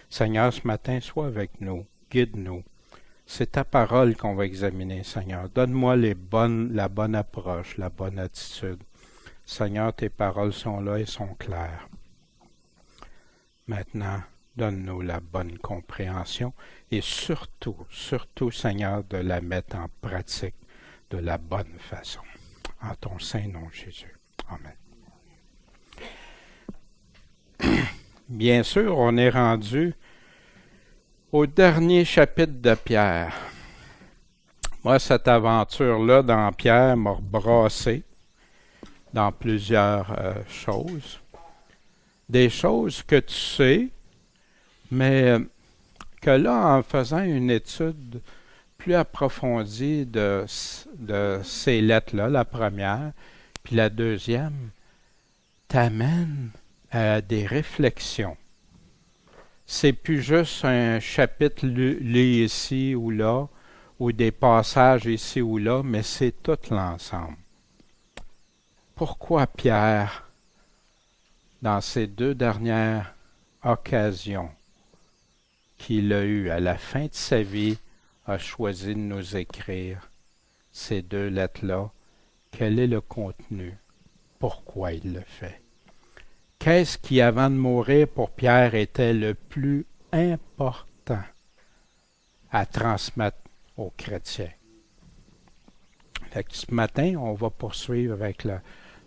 Seigneur, ce matin, sois avec nous, guide-nous. C'est ta parole qu'on va examiner, Seigneur. Donne-moi la bonne approche, la bonne attitude. Seigneur, tes paroles sont là et sont claires. Maintenant, donne-nous la bonne compréhension et surtout, Seigneur, de la mettre en pratique de la bonne façon. En ton saint nom, Jésus. Amen. Bien sûr, on est rendu au dernier chapitre de Pierre. Moi, cette aventure-là dans Pierre m'a rebrassé dans plusieurs choses. Des choses que tu sais, mais que là, en faisant une étude plus approfondie de ces lettres-là, la première, puis la deuxième, t'amène à des réflexions. C'est plus juste un chapitre lu ici ou là, ou des passages ici ou là, mais c'est tout l'ensemble. Pourquoi Pierre, dans ces deux dernières occasions qu'il a eues à la fin de sa vie, a choisi de nous écrire ces deux lettres-là? Quel est le contenu? Pourquoi il le fait? Qu'est-ce qui, avant de mourir, pour Pierre, était le plus important à transmettre aux chrétiens? Fait que ce matin, on va poursuivre avec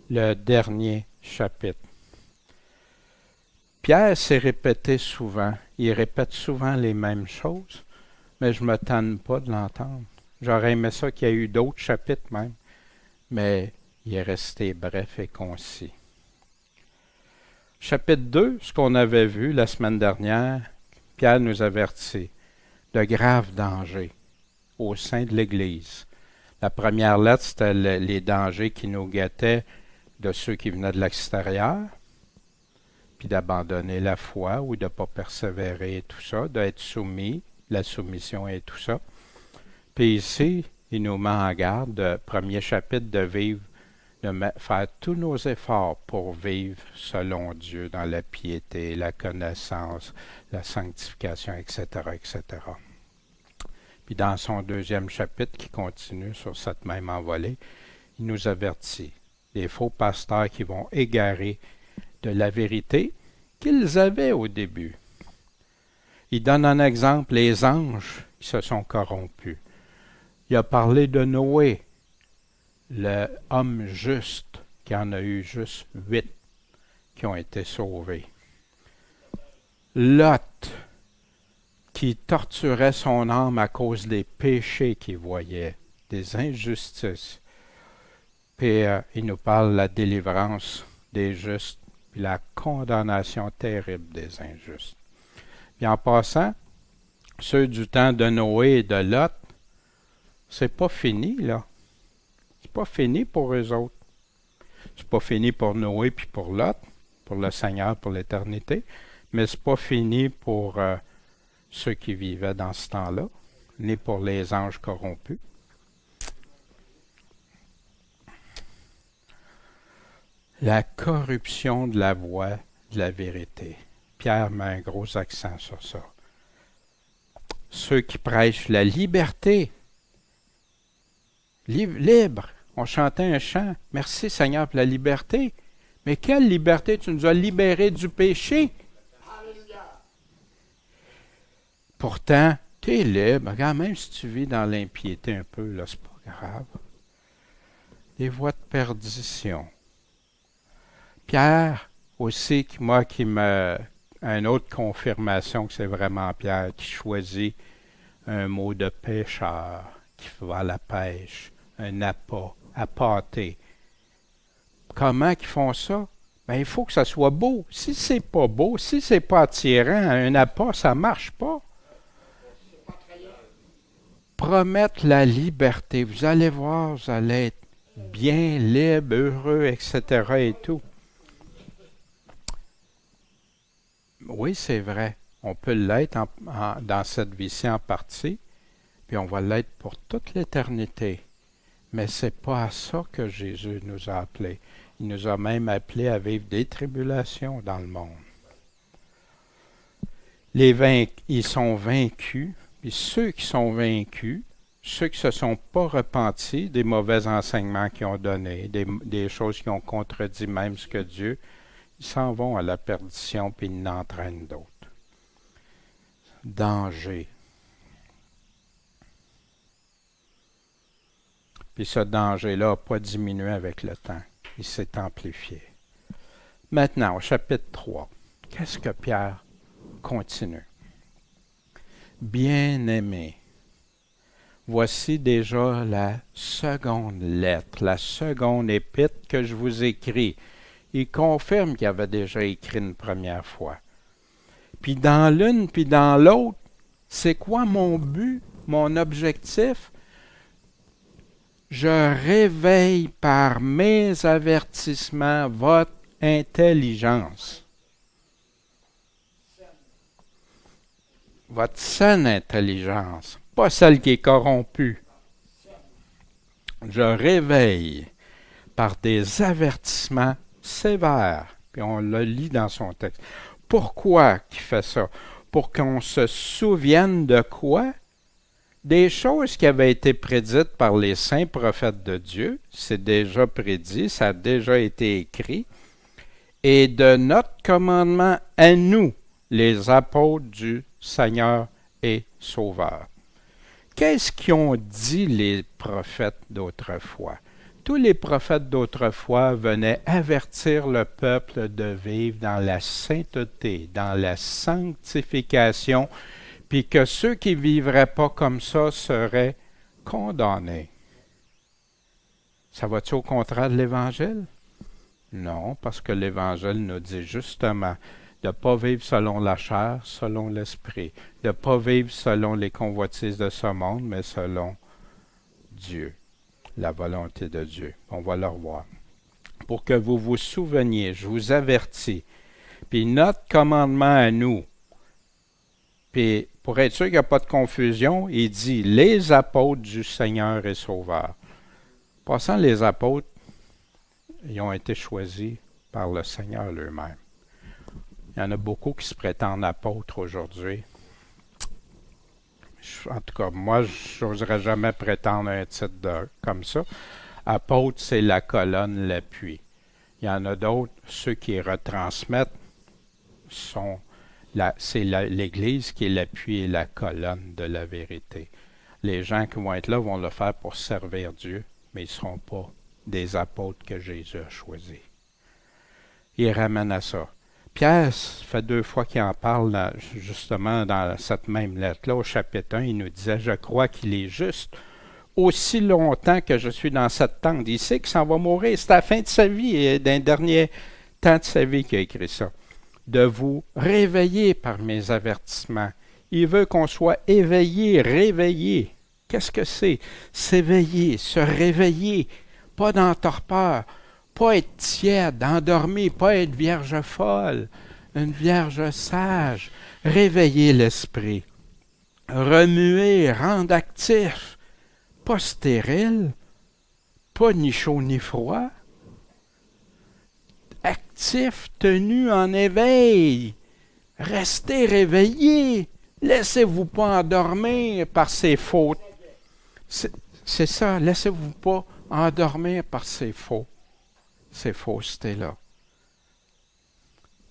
le dernier chapitre. Pierre s'est répété souvent. Il répète souvent les mêmes choses, mais je ne me tanne pas de l'entendre. J'aurais aimé ça qu'il y ait eu d'autres chapitres même, mais il est resté bref et concis. Chapitre 2, ce qu'on avait vu la semaine dernière, Pierre nous avertit de graves dangers au sein de l'Église. La première lettre, c'était les dangers qui nous guettaient de ceux qui venaient de l'extérieur, puis d'abandonner la foi ou de ne pas persévérer et tout ça, d'être soumis, la soumission et tout ça. Puis ici, il nous met en garde, premier chapitre, de vivre, faire tous nos efforts pour vivre selon Dieu dans la piété, la connaissance, la sanctification, etc., etc. Puis dans son deuxième chapitre, qui continue sur cette même envolée, il nous avertit des faux pasteurs qui vont égarer de la vérité qu'ils avaient au début. Il donne un exemple, les anges qui se sont corrompus. Il a parlé de Noé, l'homme juste, qui en a eu juste 8 qui ont été sauvés. Lot, qui torturait son âme à cause des péchés qu'il voyait, des injustices. Puis il nous parle de la délivrance des justes, puis la condamnation terrible des injustes. Puis en passant, ceux du temps de Noé et de Lot, c'est pas fini, là. C'est pas fini pour eux autres. C'est pas fini pour Noé puis pour Lot, pour le Seigneur, pour l'éternité, mais c'est pas fini pour ceux qui vivaient dans ce temps-là, ni pour les anges corrompus. La corruption de la voie de la vérité. Pierre met un gros accent sur ça. Ceux qui prêchent la liberté, libre. On chantait un chant. Merci Seigneur pour la liberté. Mais quelle liberté? Tu nous as libérés du péché. Pourtant, tu es libre. Regarde, même si tu vis dans l'impiété un peu, là, c'est pas grave. Des voies de perdition. Pierre aussi, qui me... Une autre confirmation que c'est vraiment Pierre qui choisit un mot de pêcheur, qui va à la pêche, un appât, appâter. Comment qu'ils font ça? Ben, il faut que ça soit beau. Si c'est pas beau, si c'est pas attirant, un appât, ça marche pas. Promettre la liberté. Vous allez voir, vous allez être bien libre, heureux, etc. et tout. Oui, c'est vrai. On peut l'être dans cette vie-ci en partie, puis on va l'être pour toute l'éternité. Mais c'est pas à ça que Jésus nous a appelés. Il nous a même appelés à vivre des tribulations dans le monde. Ils sont vaincus, puis ceux qui sont vaincus, ceux qui ne se sont pas repentis des mauvais enseignements qu'ils ont donnés, des choses qui ont contredit même ce que Dieu, ils s'en vont à la perdition, puis ils n'entraînent d'autres. Danger. Puis ce danger-là n'a pas diminué avec le temps. Il s'est amplifié. Maintenant, au chapitre 3, qu'est-ce que Pierre continue? Bien-aimés, voici déjà la seconde lettre, la seconde épître que je vous écris. Il confirme qu'il avait déjà écrit une première fois. Puis dans l'une, puis dans l'autre, c'est quoi mon but, mon objectif? Je réveille par mes avertissements votre intelligence. Votre saine intelligence, pas celle qui est corrompue. Je réveille par des avertissements sévères. Puis on le lit dans son texte. Pourquoi il fait ça? Pour qu'on se souvienne de quoi? Des choses qui avaient été prédites par les saints prophètes de Dieu. C'est déjà prédit, ça a déjà été écrit. Et de notre commandement à nous, les apôtres du Seigneur et Sauveur. Qu'est-ce qu'ont dit les prophètes d'autrefois? Tous les prophètes d'autrefois venaient avertir le peuple de vivre dans la sainteté, dans la sanctification, puis que ceux qui ne vivraient pas comme ça seraient condamnés. Ça va-tu au contraire de l'Évangile? Non, parce que l'Évangile nous dit justement de ne pas vivre selon la chair, selon l'esprit, de ne pas vivre selon les convoitises de ce monde, mais selon Dieu, la volonté de Dieu. On va le revoir. Pour que vous vous souveniez, je vous avertis, puis notre commandement à nous, puis pour être sûr qu'il n'y a pas de confusion, il dit les apôtres du Seigneur et Sauveur. Passant les apôtres, ils ont été choisis par le Seigneur lui-même. Il y en a beaucoup qui se prétendent apôtres aujourd'hui. En tout cas, moi, je n'oserais jamais prétendre un titre comme ça. Apôtre, c'est la colonne, l'appui. Il y en a d'autres, ceux qui retransmettent, c'est l'Église qui est l'appui et la colonne de la vérité. Les gens qui vont être là vont le faire pour servir Dieu, mais ils ne seront pas des apôtres que Jésus a choisis. Il ramène à ça. Pierre, ça fait 2 fois qu'il en parle justement dans cette même lettre-là, au chapitre 1, il nous disait « Je crois qu'il est juste, aussi longtemps que je suis dans cette tente. » Il sait qu'il s'en va mourir, c'est à la fin de sa vie, et d'un dernier temps de sa vie qu'il a écrit ça. De vous réveiller par mes avertissements. Il veut qu'on soit éveillé, réveillé. Qu'est-ce que c'est? S'éveiller, se réveiller, pas dans torpeur. Pas être tiède, endormi, pas être vierge folle, une vierge sage. Réveiller l'esprit. Remuer, rendre actif. Pas stérile, pas ni chaud ni froid. Actif, tenu en éveil. Restez réveillé. Laissez-vous pas endormir par ces fautes. C'est ça, laissez-vous pas endormir par ces faussetés-là.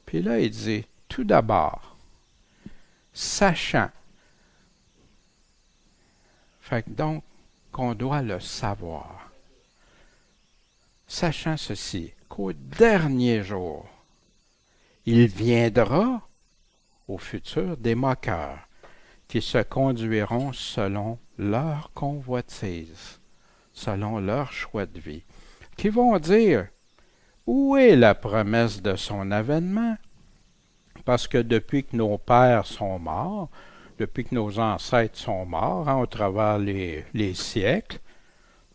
Puis là, il dit, tout d'abord, sachant, fait que donc qu'on doit le savoir, sachant ceci, qu'au dernier jour, il viendra au futur des moqueurs qui se conduiront selon leur convoitise, selon leur choix de vie, qui vont dire, où est la promesse de son avènement? Parce que depuis que nos pères sont morts, depuis que nos ancêtres sont morts, au travers les siècles,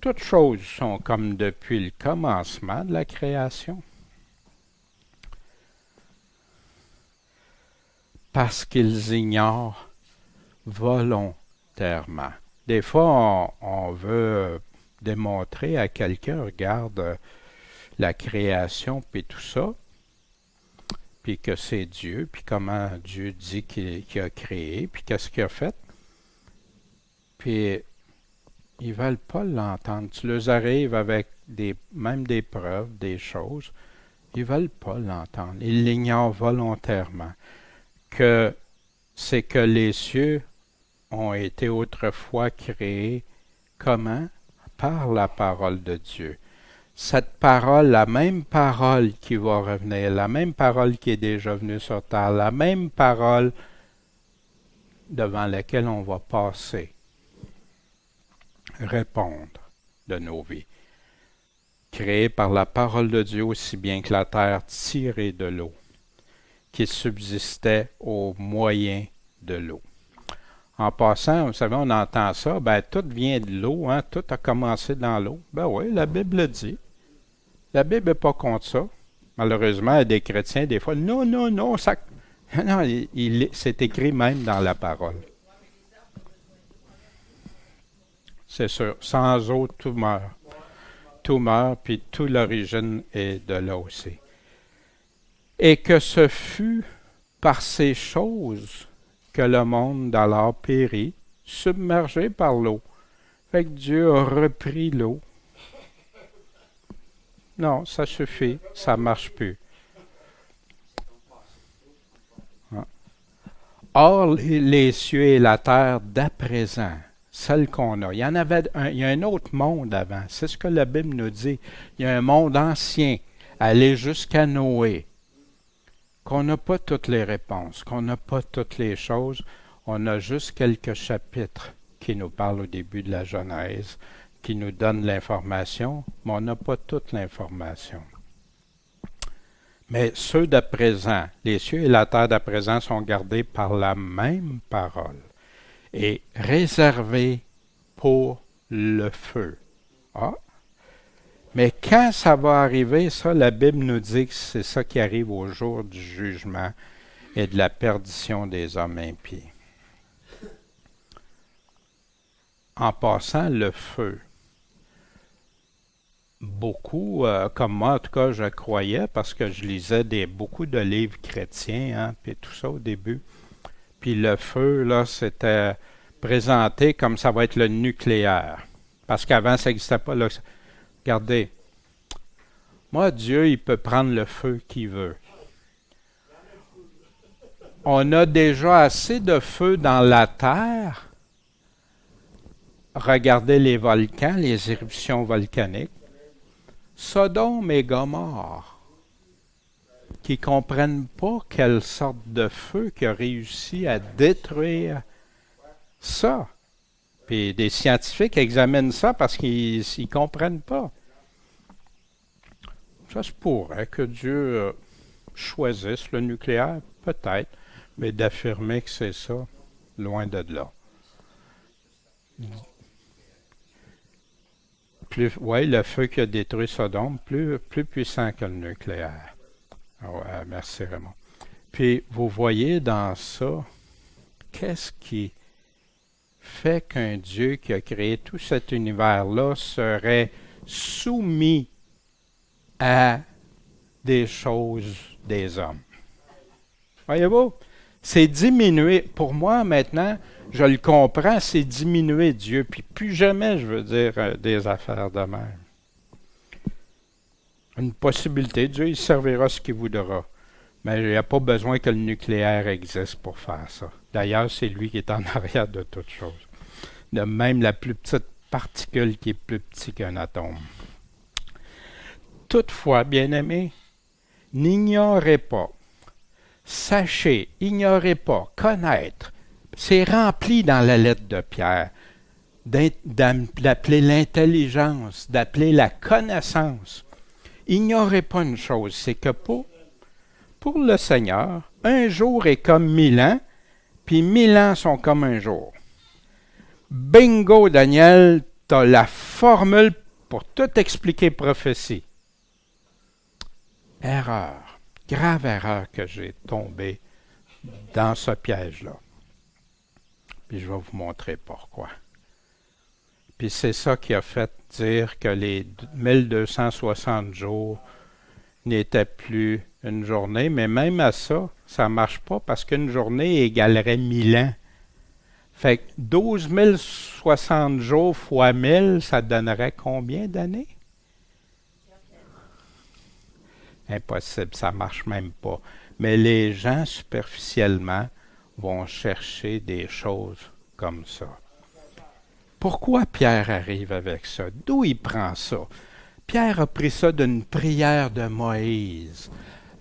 toutes choses sont comme depuis le commencement de la création. Parce qu'ils ignorent volontairement. Des fois, on veut démontrer à quelqu'un, regarde la création puis tout ça, puis que c'est Dieu, puis comment Dieu dit qu'il a créé, puis qu'est-ce qu'il a fait. Puis ils veulent pas l'entendre. Tu leur arrives avec même des preuves, des choses. Ils veulent pas l'entendre. Ils l'ignorent volontairement. Que c'est que les cieux ont été autrefois créés. Comment? Par la parole de Dieu. Cette parole, la même parole qui va revenir, la même parole qui est déjà venue sur terre, la même parole devant laquelle on va passer, répondre de nos vies. Créée par la parole de Dieu aussi bien que la terre tirée de l'eau, qui subsistait au moyen de l'eau. En passant, vous savez, on entend ça, tout vient de l'eau, hein, tout a commencé dans l'eau. Oui, la Bible le dit. La Bible n'est pas contre ça. Malheureusement, il y a des chrétiens, des fois, non, ça... Non, c'est écrit même dans la parole. C'est sûr, sans eau, tout meurt. Tout meurt, puis toute l'origine est de là aussi. Et que ce fut par ces choses que le monde alors périt, submergé par l'eau. Fait que Dieu a repris l'eau. Non, ça suffit, ça ne marche plus. Or, les cieux et la terre d'à présent, celle qu'on a, il y a un autre monde avant. C'est ce que la Bible nous dit. Il y a un monde ancien, aller jusqu'à Noé, qu'on n'a pas toutes les réponses, qu'on n'a pas toutes les choses. On a juste quelques chapitres qui nous parlent au début de la Genèse, qui nous donnent l'information, mais on n'a pas toute l'information. Mais ceux d'à présent, les cieux et la terre d'à présent sont gardés par la même parole et réservés pour le feu. Ah! Mais quand ça va arriver, ça, la Bible nous dit que c'est ça qui arrive au jour du jugement et de la perdition des hommes impies. En passant, le feu. Beaucoup, comme moi en tout cas, je croyais, parce que je lisais beaucoup de livres chrétiens, hein, puis tout ça au début. Puis le feu, là, c'était présenté comme ça va être le nucléaire. Parce qu'avant, ça n'existait pas. Là. Regardez, moi, Dieu, il peut prendre le feu qu'il veut. On a déjà assez de feu dans la terre. Regardez les volcans, les éruptions volcaniques. Sodome et Gomorrhe, qui ne comprennent pas quelle sorte de feu qui a réussi à détruire ça. Puis des scientifiques examinent ça parce qu'ils ne comprennent pas. Ça se pourrait que Dieu choisisse le nucléaire, peut-être, mais d'affirmer que c'est ça, loin de là. Oui, le feu qui a détruit Sodome, plus puissant que le nucléaire. Merci Raymond. Puis, vous voyez dans ça, qu'est-ce qui fait qu'un Dieu qui a créé tout cet univers-là serait soumis à des choses des hommes? Voyez-vous? C'est diminué. Pour moi, maintenant, je le comprends, c'est diminuer Dieu. Puis plus jamais, je veux dire, des affaires de même. Une possibilité, Dieu, il servira ce qu'il voudra. Mais il n'y a pas besoin que le nucléaire existe pour faire ça. D'ailleurs, c'est lui qui est en arrière de toute chose. De même la plus petite particule qui est plus petite qu'un atome. Toutefois, bien-aimés, n'ignorez pas. Sachez, ignorez pas, connaître. C'est rempli dans la lettre de Pierre d'appeler l'intelligence, d'appeler la connaissance. Ignorez pas une chose, c'est que pour le Seigneur, un jour est comme 1000 ans, puis 1000 ans sont comme un jour. Bingo, Daniel, tu as la formule pour tout expliquer prophétie. Erreur. Grave erreur que j'ai tombé dans ce piège-là. Puis je vais vous montrer pourquoi. Puis c'est ça qui a fait dire que les 1260 jours n'était plus une journée, mais même à ça, ça ne marche pas parce qu'une journée égalerait 1000 ans. Fait que 12 060 jours fois 1000, ça donnerait combien d'années? Impossible, ça ne marche même pas. Mais les gens, superficiellement, vont chercher des choses comme ça. Pourquoi Pierre arrive avec ça? D'où il prend ça? Pierre a pris ça d'une prière de Moïse,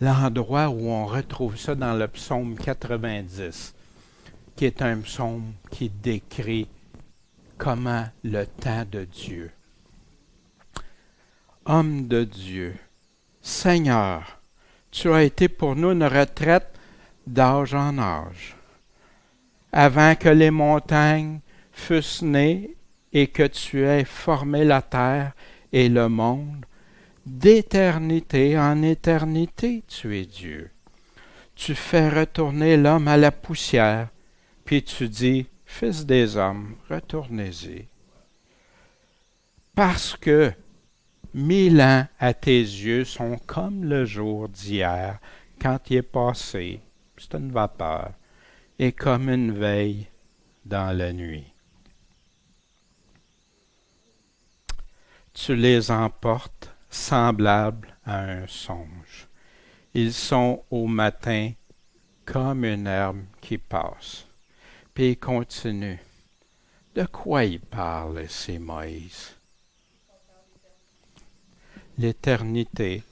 l'endroit où on retrouve ça dans le psaume 90, qui est un psaume qui décrit comment le temps de Dieu. Homme de Dieu, Seigneur, tu as été pour nous une retraite d'âge en âge, avant que les montagnes fussent nées et que tu aies formé la terre et le monde, d'éternité en éternité, tu es Dieu. Tu fais retourner l'homme à la poussière, puis tu dis, Fils des hommes, retournez-y. Parce que 1000 ans à tes yeux sont comme le jour d'hier, quand il est passé, c'est une vapeur, et comme une veille dans la nuit. Tu les emportes semblables à un songe. Ils sont au matin comme une herbe qui passe. Puis il continue. De quoi il parle, c'est Moïse? L'éternité,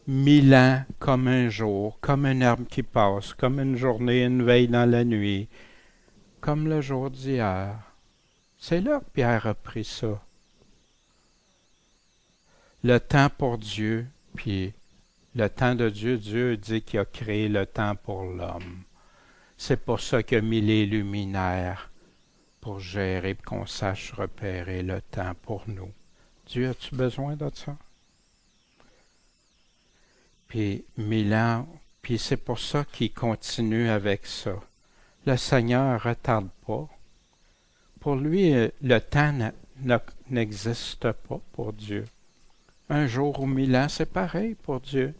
1000 ans comme un jour, comme une herbe qui passe, comme une journée, une veille dans la nuit, comme le jour d'hier. C'est là que Pierre a pris ça. Le temps pour Dieu, puis le temps de Dieu, Dieu dit qu'il a créé le temps pour l'homme. C'est pour ça qu'il a mis les luminaires, pour gérer, pour qu'on sache repérer le temps pour nous. Dieu, as-tu besoin de ça? Puis 1000 ans, puis c'est pour ça qu'il continue avec ça. Le Seigneur ne retarde pas. Pour lui, le temps n'existe pas pour Dieu. Un jour ou 1000 ans, c'est pareil pour Dieu.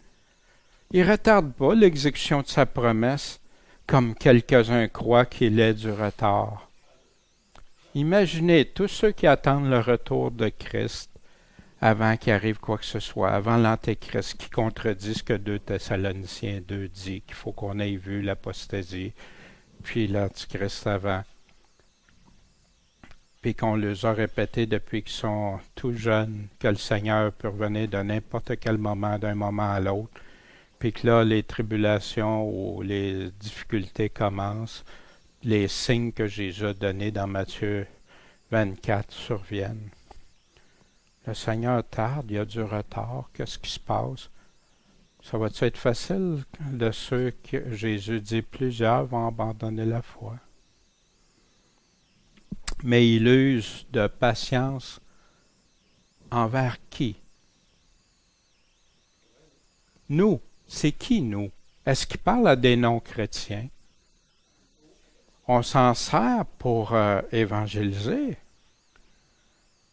Il ne retarde pas l'exécution de sa promesse, comme quelques-uns croient qu'il est du retard. Imaginez tous ceux qui attendent le retour de Christ avant qu'il arrive quoi que ce soit, avant l'Antéchrist qui contredit ce que 2 Thessaloniciens 2 dit, qu'il faut qu'on ait vu l'apostasie, puis l'Antichrist avant. Puis qu'on les a répétés depuis qu'ils sont tout jeunes, que le Seigneur peut revenir de n'importe quel moment, d'un moment à l'autre, puis que là, les tribulations ou les difficultés commencent, les signes que Jésus a donnés dans Matthieu 24 surviennent. Le Seigneur tarde, il y a du retard, qu'est-ce qui se passe? Ça va-t-il être facile de ceux que Jésus dit plusieurs vont abandonner la foi? Mais il use de patience envers qui? Nous. C'est qui nous? Est-ce qu'il parle à des non-chrétiens? On s'en sert pour évangéliser.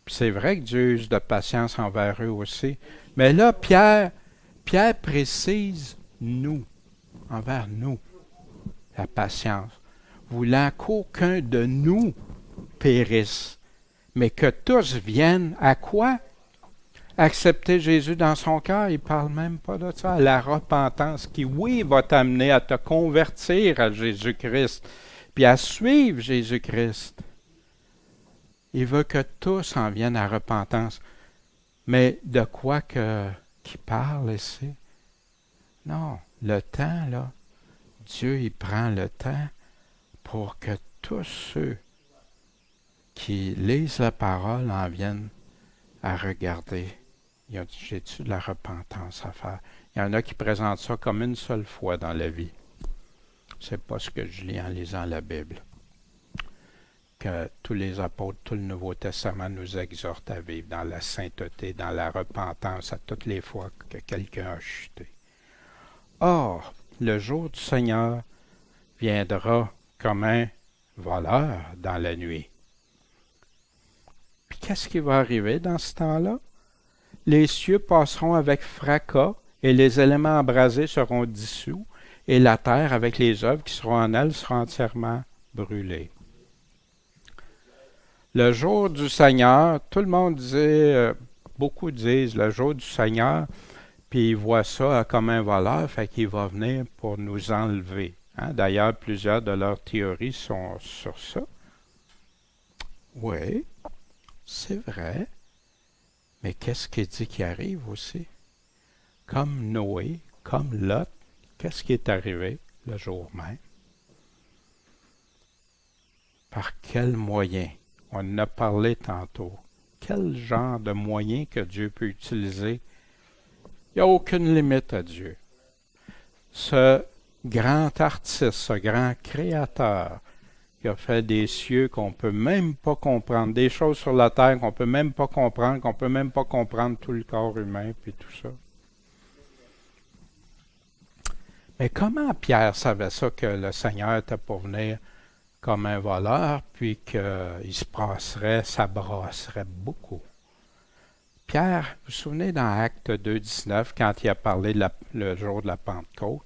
Puis c'est vrai que Dieu use de patience envers eux aussi. Mais là, Pierre précise nous, envers nous, la patience, voulant qu'aucun de nous périsse, mais que tous viennent à quoi? Accepter Jésus dans son cœur. Il ne parle même pas de ça, à la repentance qui, oui, va t'amener à te convertir à Jésus-Christ, puis à suivre Jésus-Christ. Il veut que tous en viennent à repentance. Mais de quoi qu'il parle ici? Non, le temps, là, Dieu, il prend le temps pour que tous ceux qui lisent la parole en viennent à regarder. J'ai-tu de la repentance à faire? Il y en a qui présentent ça comme une seule fois dans la vie. C'est pas ce que je lis en lisant la Bible. Que tous les apôtres, tout le Nouveau Testament nous exhortent à vivre dans la sainteté, dans la repentance à toutes les fois que quelqu'un a chuté. Or, le jour du Seigneur viendra comme un voleur dans la nuit. Puis qu'est-ce qui va arriver dans ce temps-là? Les cieux passeront avec fracas et les éléments embrasés seront dissous, et la terre, avec les œuvres qui seront en elle, sera entièrement brûlée. Le jour du Seigneur, tout le monde disait, beaucoup disent le jour du Seigneur, puis ils voient ça comme un voleur, fait qu'il va venir pour nous enlever. Hein? D'ailleurs, plusieurs de leurs théories sont sur ça. Oui, c'est vrai. Mais qu'est-ce qu'il dit qui arrive aussi? Comme Noé, comme Lot, qu'est-ce qui est arrivé le jour même? Par quel moyen? On en a parlé tantôt. Quel genre de moyen que Dieu peut utiliser? Il n'y a aucune limite à Dieu. Ce grand artiste, ce grand créateur, qui a fait des cieux qu'on ne peut même pas comprendre, des choses sur la terre qu'on ne peut même pas comprendre, qu'on ne peut même pas comprendre tout le corps humain, puis tout ça. Mais comment Pierre savait ça, que le Seigneur était pour venir comme un voleur, puis qu'il se passerait, s'abrasserait beaucoup? Pierre, vous vous souvenez dans Acte 2, 19, quand il a parlé le jour de la Pentecôte,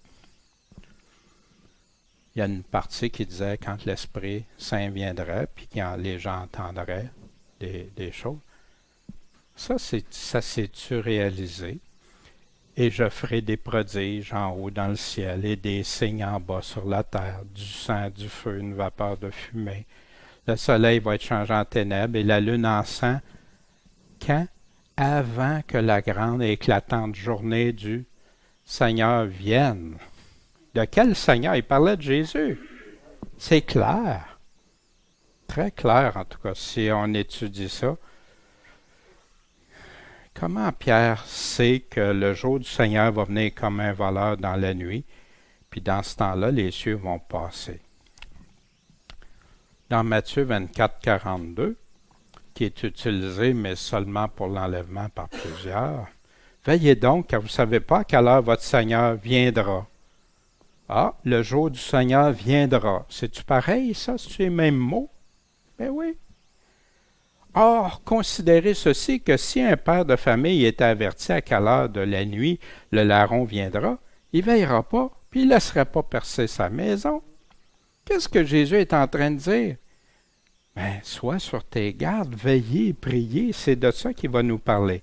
il y a une partie qui disait quand l'Esprit Saint viendrait, puis quand les gens entendraient des choses. Ça s'est-tu réalisé? Et je ferai des prodiges en haut dans le ciel et des signes en bas sur la terre, du sang, du feu, une vapeur de fumée. Le soleil va être changé en ténèbres et la lune en sang. Quand? Avant que la grande et éclatante journée du Seigneur vienne. De quel Seigneur? Il parlait de Jésus. C'est clair. Très clair, en tout cas, si on étudie ça. Comment Pierre sait que le jour du Seigneur va venir comme un voleur dans la nuit, puis dans ce temps-là, les cieux vont passer? Dans Matthieu 24, 42, qui est utilisé, mais seulement pour l'enlèvement par plusieurs, « Veillez donc, car vous ne savez pas à quelle heure votre Seigneur viendra. » Ah, le jour du Seigneur viendra. C'est-tu pareil, ça? C'est-tu les mêmes mots? Ben oui. Or, considérez ceci, que si un père de famille est averti à quelle heure de la nuit le larron viendra, il ne veillera pas, puis il ne laissera pas percer sa maison. Qu'est-ce que Jésus est en train de dire? Ben, sois sur tes gardes, veillez, priez, c'est de ça qu'il va nous parler.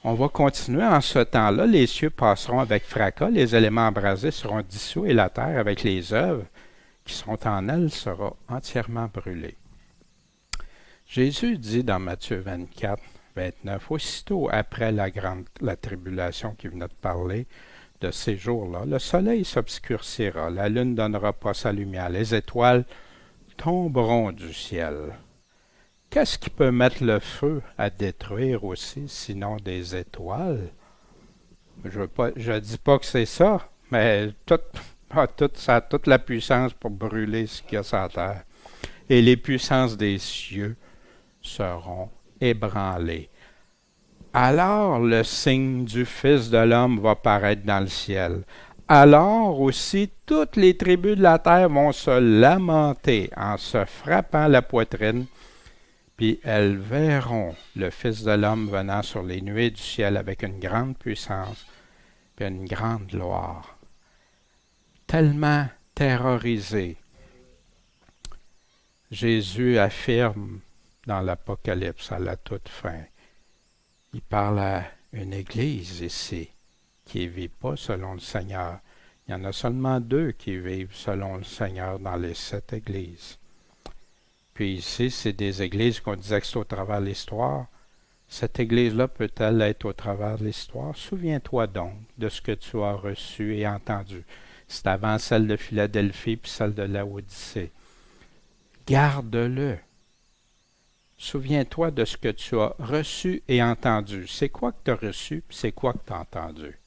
On va continuer en ce temps-là, les cieux passeront avec fracas, les éléments embrasés seront dissous et la terre avec les œuvres qui sont en elle sera entièrement brûlée. Jésus dit dans Matthieu 24, 29, aussitôt après la tribulation qui venait de parler de ces jours-là, le soleil s'obscurcira, la lune ne donnera pas sa lumière, les étoiles tomberont du ciel. Qu'est-ce qui peut mettre le feu à détruire aussi, sinon des étoiles? Je dis pas que c'est ça, mais ça a toute la puissance pour brûler ce qu'il y a sur la terre. Et les puissances des cieux seront ébranlées. Alors le signe du Fils de l'homme va paraître dans le ciel. Alors aussi toutes les tribus de la terre vont se lamenter en se frappant la poitrine, puis elles verront le Fils de l'homme venant sur les nuées du ciel avec une grande puissance et une grande gloire. Tellement terrorisé, Jésus affirme dans l'Apocalypse à la toute fin, il parle à une église ici qui ne vit pas selon le Seigneur. Il y en a seulement 2 qui vivent selon le Seigneur dans les 7 églises. Puis ici, c'est des églises qu'on disait que c'est au travers de l'histoire. Cette église-là peut-elle être au travers de l'histoire? Souviens-toi donc de ce que tu as reçu et entendu. C'est avant celle de Philadelphie puis celle de Laodicée. Garde-le. Souviens-toi de ce que tu as reçu et entendu. C'est quoi que tu as reçu puis c'est quoi que tu as entendu?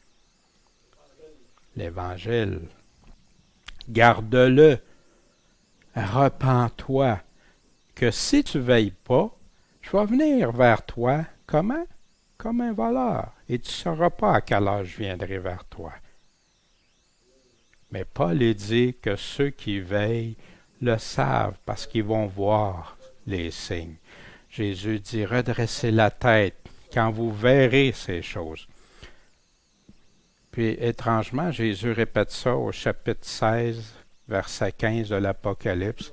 L'Évangile. Garde-le. Repens-toi. Que si tu ne veilles pas, je vais venir vers toi, comment? Comme un voleur, et tu ne sauras pas à quelle heure je viendrai vers toi. Mais Paul dit que ceux qui veillent le savent, parce qu'ils vont voir les signes. Jésus dit, redressez la tête quand vous verrez ces choses. Puis étrangement, Jésus répète ça au chapitre 16, verset 15 de l'Apocalypse,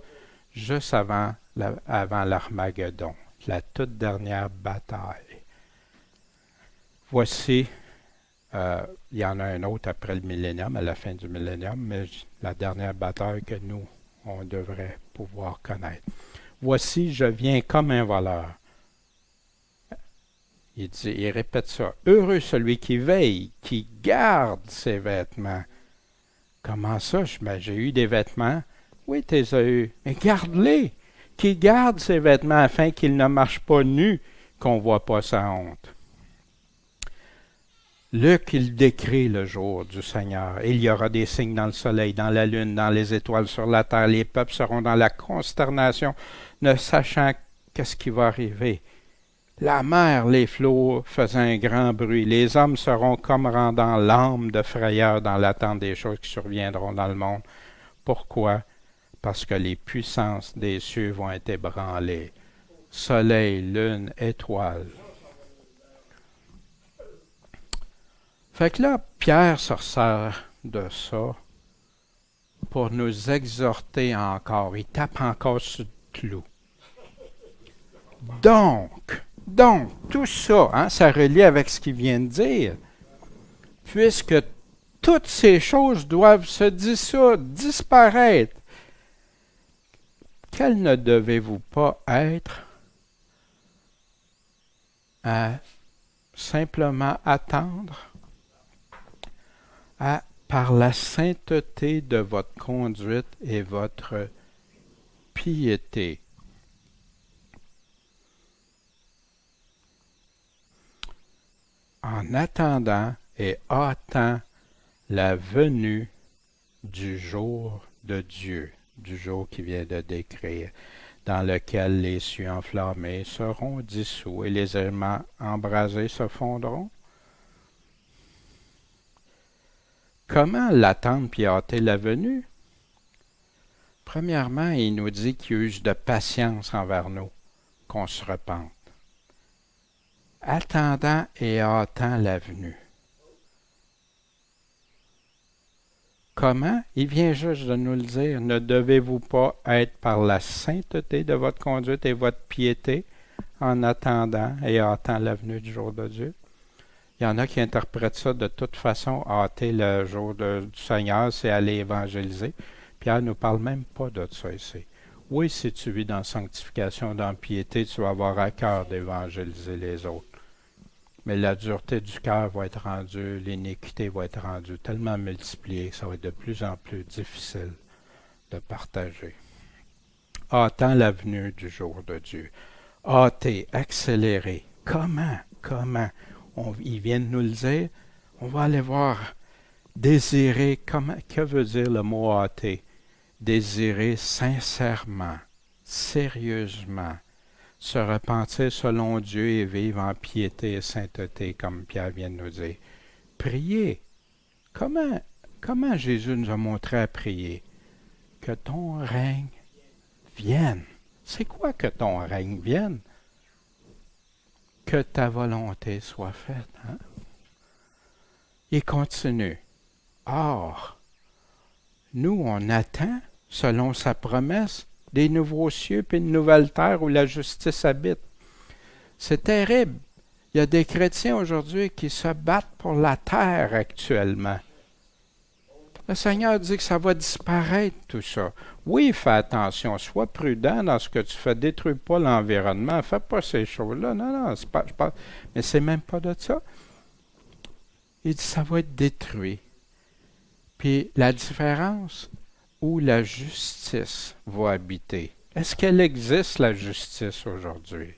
juste avant l'Armageddon, la toute dernière bataille. Voici, il y en a un autre après le millénium, à la fin du millénium, mais la dernière bataille que nous, on devrait pouvoir connaître. Voici, je viens comme un voleur. Il répète ça. Heureux celui qui veille, qui garde ses vêtements. Comment ça? J'ai eu des vêtements. Oui, tu les as eus. Mais garde-les. Qui garde ses vêtements afin qu'il ne marche pas nu, qu'on ne voit pas sa honte. Luc, il décrit le jour du Seigneur. Il y aura des signes dans le soleil, dans la lune, dans les étoiles, sur la terre. Les peuples seront dans la consternation, ne sachant qu'est-ce qui va arriver. La mer, les flots faisaient un grand bruit. Les hommes seront comme rendant l'âme de frayeur dans l'attente des choses qui surviendront dans le monde. Pourquoi? Parce que les puissances des cieux vont être ébranlées. Soleil, lune, étoiles. Fait que là, Pierre se sert de ça pour nous exhorter encore. Il tape encore sur le clou. Donc, tout ça, ça relie avec ce qu'il vient de dire. Puisque toutes ces choses doivent se dissoudre, disparaître, quels ne devez-vous pas être à simplement attendre par la sainteté de votre conduite et votre piété. En attendant et hâtant la venue du jour de Dieu, du jour qui vient de décrire, dans lequel les cieux enflammés seront dissous et les éléments embrasés se fondront. Comment l'attendre puis hâter la venue? Premièrement, il nous dit qu'il use de patience envers nous, qu'on se repente. Attendant et hâtant la venue. Comment? Il vient juste de nous le dire. Ne devez-vous pas être par la sainteté de votre conduite et votre piété en attendant et hâtant la venue du jour de Dieu? Il y en a qui interprètent ça de toute façon, hâter le jour du Seigneur, c'est aller évangéliser. Pierre ne nous parle même pas de ça ici. Oui, si tu vis dans sanctification, dans piété, tu vas avoir à cœur d'évangéliser les autres. Mais la dureté du cœur va être rendue, l'iniquité va être rendue tellement multipliée que ça va être de plus en plus difficile de partager. Hâtant la venue du jour de Dieu. Hâter, accélérer. Comment? Il vient de nous le dire. On va aller voir. Désirer, que veut dire le mot hâter? Désirer sincèrement, sérieusement, se repentir selon Dieu et vivre en piété et sainteté, comme Pierre vient de nous dire. Prier. Comment Jésus nous a montré à prier? Que ton règne vienne. C'est quoi que ton règne vienne? Que ta volonté soit faite. Il continue. Or, nous, on attend, selon sa promesse, des nouveaux cieux et une nouvelle terre où la justice habite. C'est terrible. Il y a des chrétiens aujourd'hui qui se battent pour la terre actuellement. Le Seigneur dit que ça va disparaître, tout ça. Oui, fais attention, sois prudent dans ce que tu fais. Détruis pas l'environnement, fais pas ces choses-là. Non, mais c'est même pas de ça. Il dit que ça va être détruit. Puis la différence, où la justice va habiter. Est-ce qu'elle existe, la justice, aujourd'hui?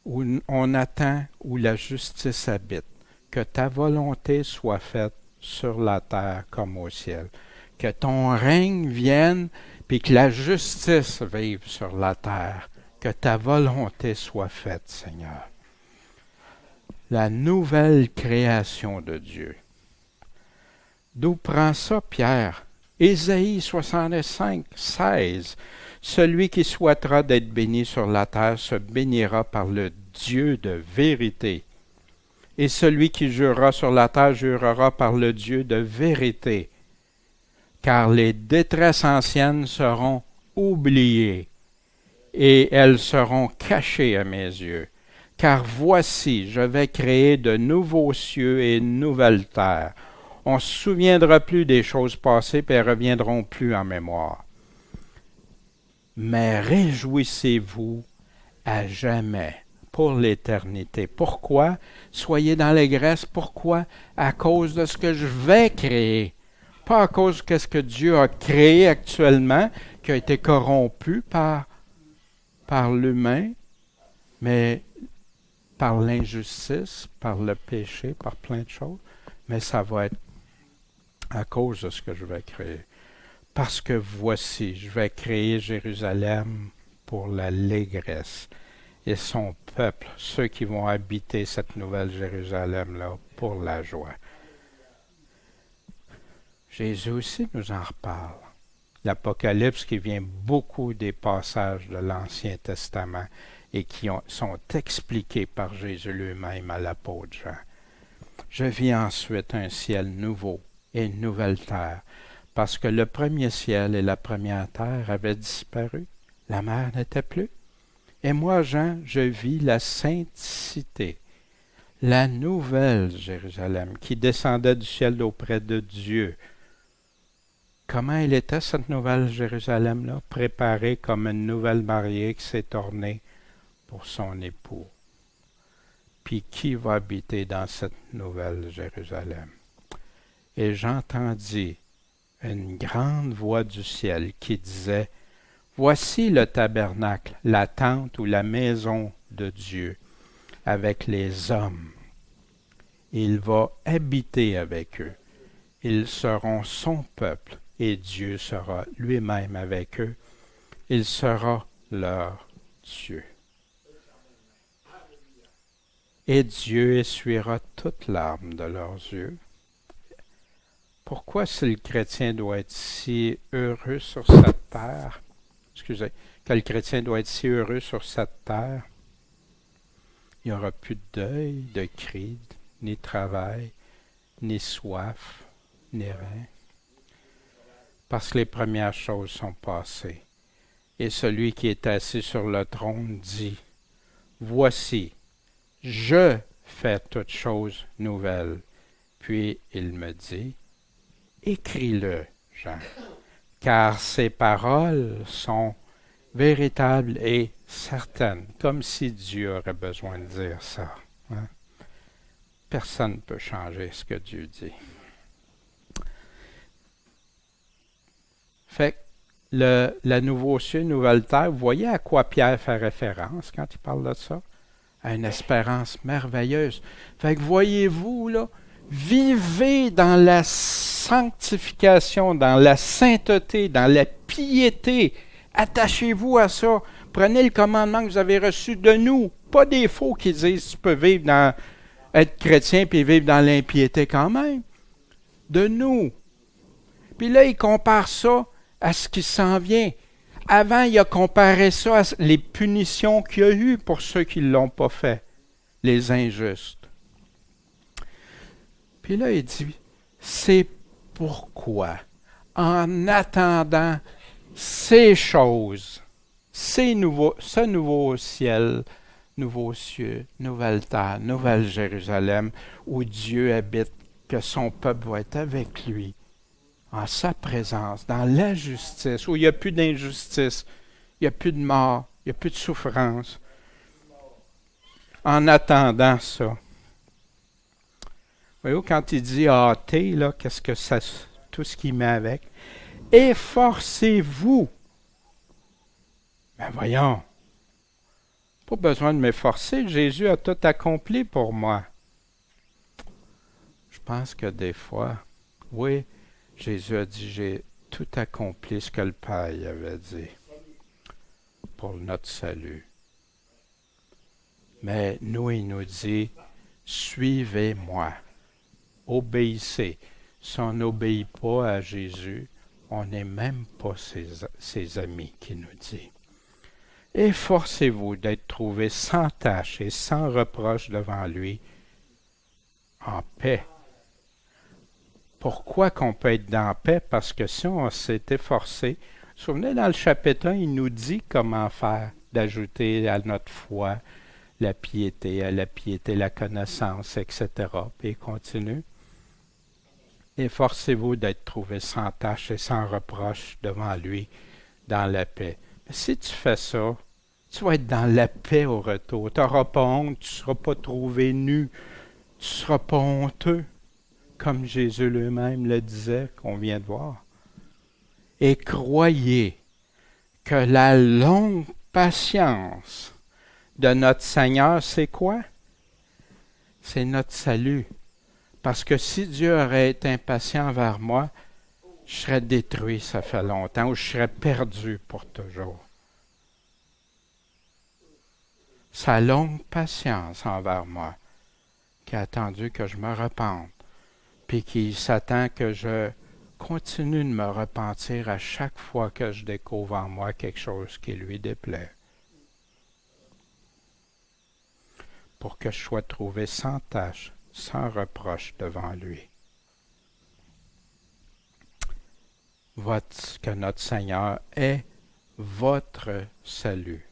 Où on attend où la justice habite. Que ta volonté soit faite sur la terre comme au ciel. Que ton règne vienne, puis que la justice vive sur la terre. Que ta volonté soit faite, Seigneur. La nouvelle création de Dieu. D'où prend ça, Pierre? Ésaïe 65, 16. Celui qui souhaitera d'être béni sur la terre se bénira par le Dieu de vérité. Et celui qui jurera sur la terre jurera par le Dieu de vérité, car les détresses anciennes seront oubliées, et elles seront cachées à mes yeux. Car voici, je vais créer de nouveaux cieux et une nouvelle terre. On ne se souviendra plus des choses passées, puis elles ne reviendront plus en mémoire. Mais réjouissez-vous à jamais, pour l'éternité. Pourquoi? Soyez dans l'allégresse. Pourquoi? À cause de ce que je vais créer. Pas à cause de ce que Dieu a créé actuellement, qui a été corrompu par l'humain, mais par l'injustice, par le péché, par plein de choses. Mais ça va être à cause de ce que je vais créer. Parce que voici, je vais créer Jérusalem pour l'allégresse. Et son peuple, ceux qui vont habiter cette nouvelle Jérusalem-là, pour la joie. Jésus aussi nous en reparle. L'Apocalypse qui vient beaucoup des passages de l'Ancien Testament et qui sont expliqués par Jésus lui-même à l'apôtre Jean. Je vis ensuite un ciel nouveau et une nouvelle terre, parce que le premier ciel et la première terre avaient disparu. La mer n'était plus. Et moi, Jean, je vis la sainte cité, la nouvelle Jérusalem, qui descendait du ciel d'auprès de Dieu. Comment elle était, cette nouvelle Jérusalem-là? Préparée comme une nouvelle mariée qui s'est ornée pour son époux. Puis qui va habiter dans cette nouvelle Jérusalem? Et j'entendis une grande voix du ciel qui disait, « Voici le tabernacle, la tente ou la maison de Dieu, avec les hommes. Il va habiter avec eux. Ils seront son peuple, et Dieu sera lui-même avec eux. Il sera leur Dieu. Et Dieu essuiera toute larme de leurs yeux. » Pourquoi si le chrétien doit être si heureux sur cette terre, que le chrétien doit être si heureux sur cette terre, il n'y aura plus de deuil, de cris, ni travail, ni soif, ni rien. Parce que les premières choses sont passées. Et celui qui est assis sur le trône dit, « Voici, je fais toutes choses nouvelles. » Puis il me dit, « Écris-le, Jean, car ces paroles sont véritables et certaines, comme si Dieu aurait besoin de dire ça. Hein? Personne ne peut changer ce que Dieu dit. » Fait que la nouveau ciel, nouvelle terre, vous voyez à quoi Pierre fait référence quand il parle de ça? À une espérance merveilleuse. Fait que voyez-vous, là, vivez dans la sanctification, dans la sainteté, dans la piété. Attachez-vous à ça. Prenez le commandement que vous avez reçu de nous. Pas des faux qui disent tu peux vivre dans, être chrétien puis vivre dans l'impiété quand même. De nous. Puis là, il compare ça à ce qui s'en vient. Avant, il a comparé ça à les punitions qu'il y a eu pour ceux qui ne l'ont pas fait, les injustes. Puis là, il dit, c'est pourquoi, en attendant ces choses, ce nouveau ciel, nouveau cieux, nouvelle terre, nouvelle Jérusalem, où Dieu habite, que son peuple va être avec lui, en sa présence, dans la justice, où il n'y a plus d'injustice, il n'y a plus de mort, il n'y a plus de souffrance. En attendant ça. Voyez-vous, quand il dit hâter, là, qu'est-ce que ça, tout ce qu'il met avec? Efforcez-vous. Ben voyons. Pas besoin de m'efforcer, Jésus a tout accompli pour moi. Je pense que des fois, oui, Jésus a dit, j'ai tout accompli ce que le Père avait dit pour notre salut. Mais nous, il nous dit, suivez-moi, obéissez. Si on n'obéit pas à Jésus, on n'est même pas ses amis, qui nous dit. Efforcez-vous d'être trouvés sans tache et sans reproche devant lui, en paix. Pourquoi qu'on peut être dans la paix? Parce que si on s'est efforcé, vous vous souvenez, dans le chapitre 1, il nous dit comment faire, d'ajouter à notre foi la piété, à la piété, la connaissance, etc. Puis il continue. Efforcez-vous d'être trouvé sans tache et sans reproche devant lui dans la paix. Mais si tu fais ça, tu vas être dans la paix au retour. Tu n'auras pas honte, tu ne seras pas trouvé nu, tu ne seras pas honteux, comme Jésus lui-même le disait, qu'on vient de voir. Et croyez que la longue patience de notre Seigneur, c'est quoi? C'est notre salut. Parce que si Dieu aurait été impatient envers moi, je serais détruit, ça fait longtemps, ou je serais perdu pour toujours. Sa longue patience envers moi, qui a attendu que je me repente, puis qui s'attend que je continue de me repentir à chaque fois que je découvre en moi quelque chose qui lui déplaît, pour que je sois trouvé sans tache, sans reproche devant lui. Que notre Seigneur est votre salut.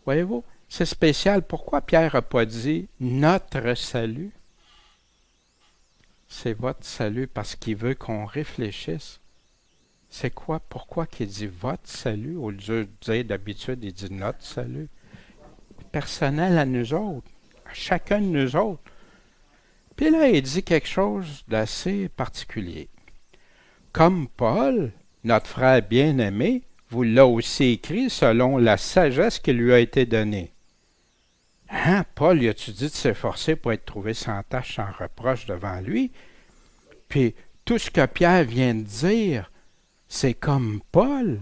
Voyez-vous, c'est spécial. Pourquoi Pierre n'a pas dit notre salut? C'est votre salut parce qu'il veut qu'on réfléchisse. C'est quoi? Pourquoi qu'il dit votre salut au lieu de dire d'habitude, il dit notre salut? Personnel à nous autres, à chacun de nous autres. Puis là, il dit quelque chose d'assez particulier. Comme Paul, notre frère bien-aimé, vous l'a aussi écrit selon la sagesse qui lui a été donnée. Hein, Paul, y a-tu dit de s'efforcer pour être trouvé sans tache, sans reproche devant lui? Puis tout ce que Pierre vient de dire, c'est comme Paul.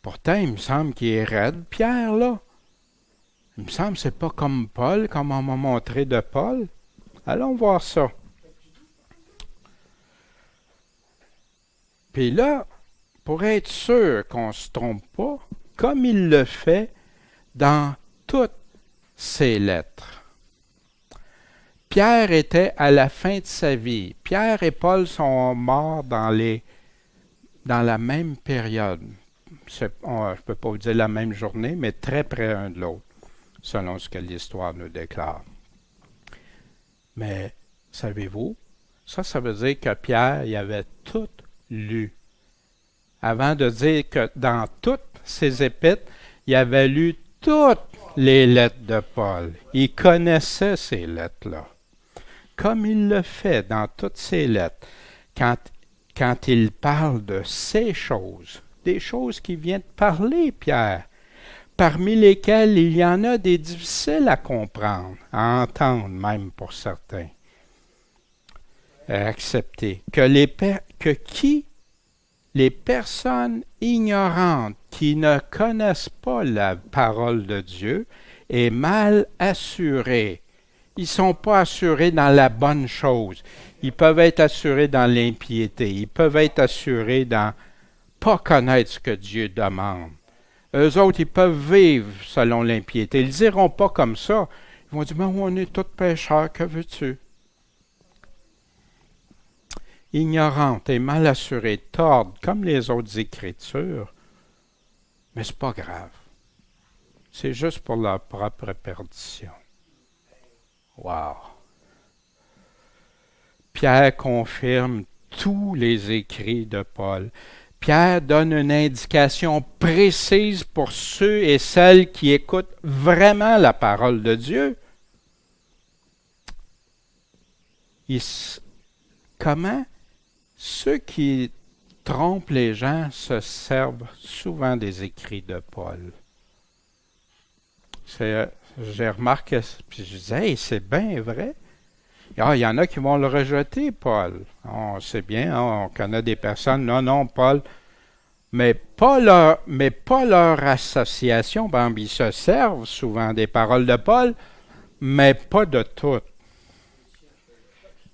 Pourtant, il me semble qu'il est raide, Pierre, là. Il me semble que c'est pas comme Paul, comme on m'a montré de Paul. Allons voir ça. Puis là, pour être sûr qu'on ne se trompe pas, comme il le fait dans toutes ses lettres. Pierre était à la fin de sa vie. Pierre et Paul sont morts dans la même période. Je ne peux pas vous dire la même journée, mais très près l'un de l'autre, selon ce que l'histoire nous déclare. Mais, savez-vous, ça veut dire que Pierre, il avait tout lu. Avant de dire que dans toutes ses épîtres, il avait lu toutes les lettres de Paul. Il connaissait ces lettres-là. Comme il le fait dans toutes ses lettres, quand il parle de ces choses, des choses qui viennent de parler, Pierre, parmi lesquelles il y en a des difficiles à comprendre, à entendre même pour certains, à accepter, les personnes ignorantes qui ne connaissent pas la parole de Dieu est mal assurées. Ils ne sont pas assurés dans la bonne chose. Ils peuvent être assurés dans l'impiété. Ils peuvent être assurés dans pas connaître ce que Dieu demande. Eux autres, ils peuvent vivre selon l'impiété. Ils ne diront pas comme ça. Ils vont dire, mais on est tous pécheurs, que veux-tu? Ignorantes et mal assurées, tordes, comme les autres Écritures. Mais c'est pas grave. C'est juste pour leur propre perdition. Wow! Pierre confirme tous les écrits de Paul. Pierre donne une indication précise pour ceux et celles qui écoutent vraiment la parole de Dieu. Comment ceux qui trompent les gens se servent souvent des écrits de Paul. J'ai remarqué, puis je disais, hey, c'est bien vrai. Ah, il y en a qui vont le rejeter, Paul. On sait bien, on connaît des personnes, non, Paul, mais pas leur association. Ben, ils se servent souvent des paroles de Paul, mais pas de toutes.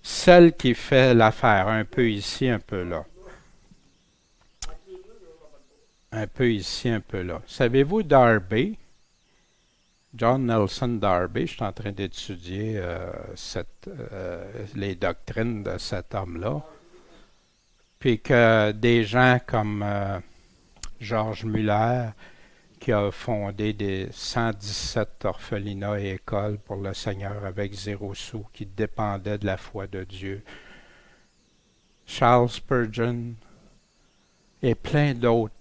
Celle qui fait l'affaire, un peu ici, un peu là. Un peu ici, un peu là. Savez-vous, Darby, John Nelson Darby, je suis en train d'étudier les doctrines de cet homme-là, puis que des gens comme Georges Muller, qui a fondé des 117 orphelinats et écoles pour le Seigneur avec 0 sou, qui dépendaient de la foi de Dieu, Charles Spurgeon et plein d'autres.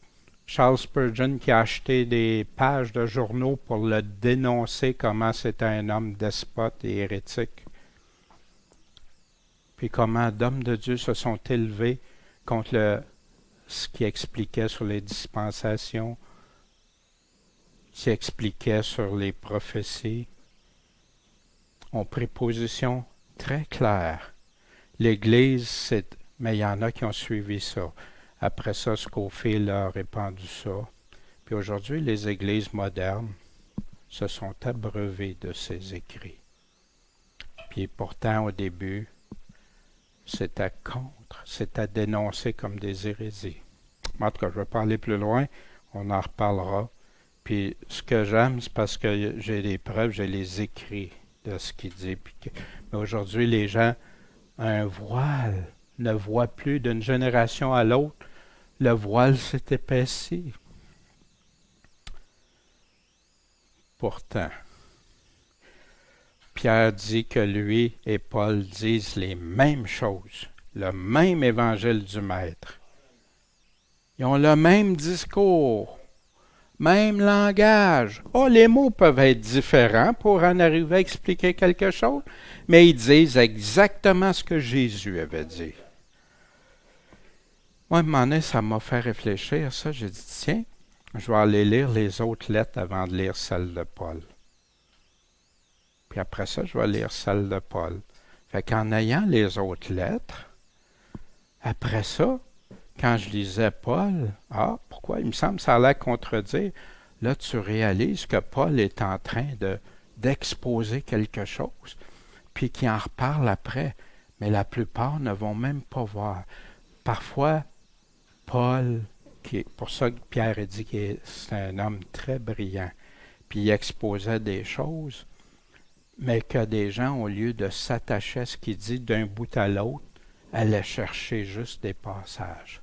Charles Spurgeon qui a acheté des pages de journaux pour le dénoncer comment c'était un homme despote et hérétique. Puis comment d'hommes de Dieu se sont élevés contre ce qui expliquait sur les dispensations, qui expliquait sur les prophéties. On pris position très claire. L'Église, mais il y en a qui ont suivi ça. Après ça, Scofield a répandu ça. Puis aujourd'hui, les églises modernes se sont abreuvées de ces écrits. Puis pourtant, au début, c'était contre, c'était dénoncé comme des hérésies. En tout cas, je ne vais pas aller plus loin, on en reparlera. Puis ce que j'aime, c'est parce que j'ai des preuves, j'ai les écrits de ce qu'il dit. Mais aujourd'hui, les gens, un voile, ne voient plus d'une génération à l'autre. Le voile s'est épaissi. Pourtant, Pierre dit que lui et Paul disent les mêmes choses, le même évangile du Maître. Ils ont le même discours, même langage. Oh, les mots peuvent être différents pour en arriver à expliquer quelque chose, mais ils disent exactement ce que Jésus avait dit. Moi, à un moment donné, ça m'a fait réfléchir à ça. J'ai dit, tiens, je vais aller lire les autres lettres avant de lire celle de Paul. Puis après ça, je vais lire celle de Paul. Fait qu'en ayant les autres lettres, après ça, quand je lisais Paul, pourquoi? Il me semble que ça allait contredire. Là, tu réalises que Paul est en train d'exposer quelque chose, puis qu'il en reparle après. Mais la plupart ne vont même pas voir. Parfois, Paul, pour ça que Pierre a dit que c'est un homme très brillant, puis il exposait des choses, mais que des gens, au lieu de s'attacher à ce qu'il dit d'un bout à l'autre, allaient chercher juste des passages.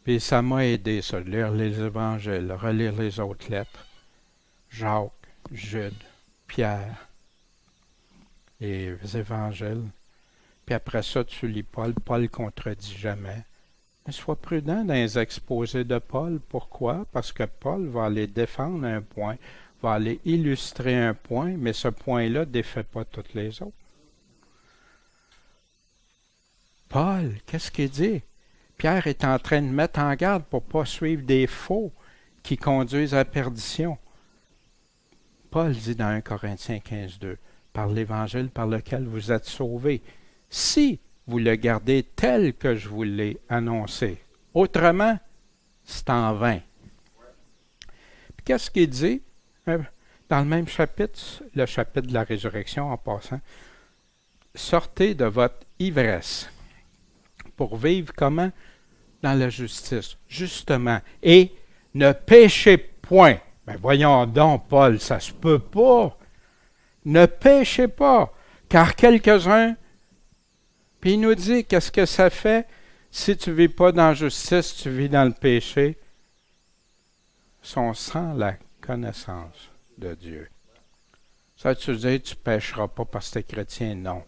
Puis ça m'a aidé, ça, de lire les évangiles, relire les autres lettres. Jacques, Jude, Pierre, les évangiles. Puis après ça, tu lis Paul. Paul contredit jamais. Mais sois prudent dans les exposés de Paul. Pourquoi? Parce que Paul va aller défendre un point, va aller illustrer un point, mais ce point-là ne défait pas tous les autres. Paul, qu'est-ce qu'il dit? Pierre est en train de mettre en garde pour ne pas suivre des faux qui conduisent à la perdition. Paul dit dans 1 Corinthiens 15:2, par l'Évangile par lequel vous êtes sauvés, si vous le gardez tel que je vous l'ai annoncé. Autrement, c'est en vain. Puis qu'est-ce qu'il dit? Dans le même chapitre, le chapitre de la résurrection en passant, sortez de votre ivresse pour vivre comment? Dans la justice, justement. Et ne péchez point. Ben voyons donc, Paul, ça se peut pas. Ne péchez pas, car quelques-uns, puis il nous dit, qu'est-ce que ça fait si tu ne vis pas dans la justice, tu vis dans le péché? Sont sans la connaissance de Dieu. Ça, tu dis, tu ne pécheras pas parce que tu es chrétien, non.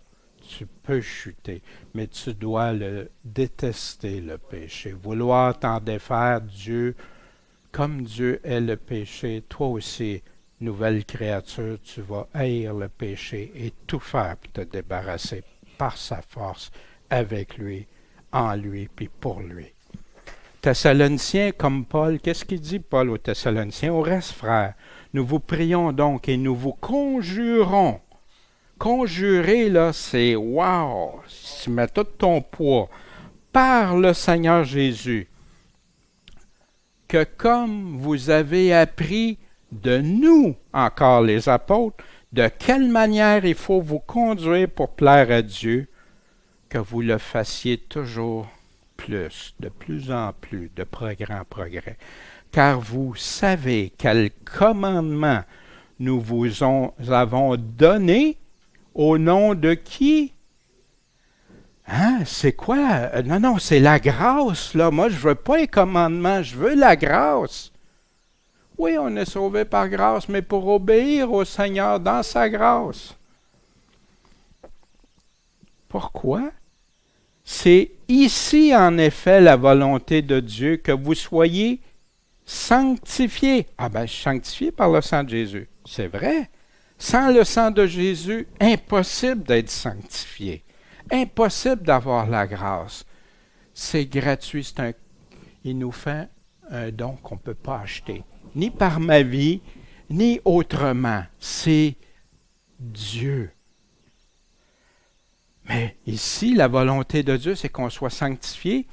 Tu peux chuter, mais tu dois le détester, le péché. Vouloir t'en défaire, Dieu, comme Dieu est le péché, toi aussi, nouvelle créature, tu vas haïr le péché et tout faire pour te débarrasser par sa force, avec lui, en lui, puis pour lui. Thessaloniciens, comme Paul, qu'est-ce qu'il dit, Paul, aux Thessaloniciens? Au reste, frères, nous vous prions donc et nous vous conjurons. Conjurer, là, c'est wow! Tu mets tout ton poids par le Seigneur Jésus, que comme vous avez appris de nous, encore les apôtres, de quelle manière il faut vous conduire pour plaire à Dieu, que vous le fassiez toujours plus, de plus en plus, de progrès en progrès. car vous savez quel commandement nous vous avons donné au nom de qui? Hein? C'est quoi? Non, c'est la grâce, là. Moi, je veux pas les commandements, je veux la grâce. Oui, on est sauvé par grâce, mais pour obéir au Seigneur dans sa grâce. Pourquoi? C'est ici, en effet, la volonté de Dieu, que vous soyez sanctifiés. Ah ben, je suis sanctifié par le sang de Jésus. C'est vrai. Sans le sang de Jésus, impossible d'être sanctifié. Impossible d'avoir la grâce. C'est gratuit. Il nous fait un don qu'on ne peut pas acheter. Ni par ma vie, ni autrement. C'est Dieu. Mais ici, la volonté de Dieu, c'est qu'on soit sanctifié.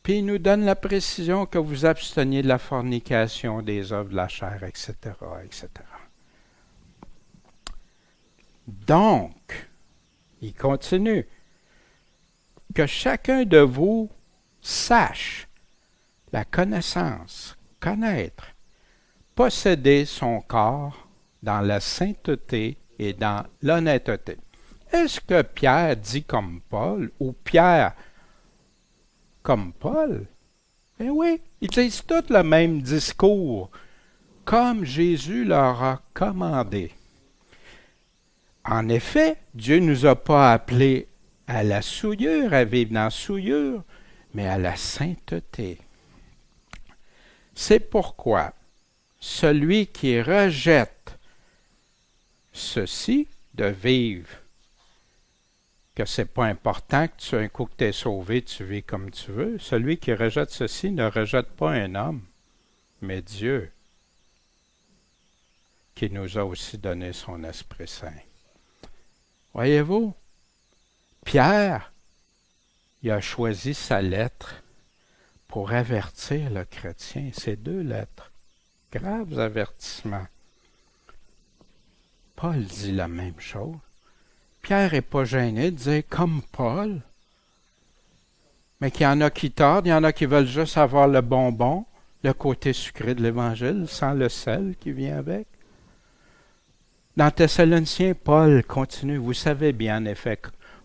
Puis il nous donne la précision que vous absteniez de la fornication, des œuvres de la chair, etc., etc. Donc, il continue, que chacun de vous sache la connaissance, connaître, posséder son corps dans la sainteté et dans l'honnêteté. Est-ce que Pierre dit comme Paul ou Pierre comme Paul? Eh oui, ils disent tous le même discours, comme Jésus leur a commandé. En effet, Dieu ne nous a pas appelés à la souillure, à vivre dans la souillure, mais à la sainteté. C'est pourquoi celui qui rejette ceci de vivre, que c'est pas important, que tu un coup que tu es sauvé, tu vis comme tu veux, celui qui rejette ceci ne rejette pas un homme, mais Dieu, qui nous a aussi donné son Esprit Saint. Voyez-vous, Pierre, il a choisi sa lettre pour avertir le chrétien. Ces 2 lettres, graves avertissements. Paul dit la même chose. Pierre n'est pas gêné de dire comme Paul, mais qu'il y en a qui tordent, il y en a qui veulent juste avoir le bonbon, le côté sucré de l'Évangile, sans le sel qui vient avec. Dans Thessaloniciens, Paul continue, vous savez bien en effet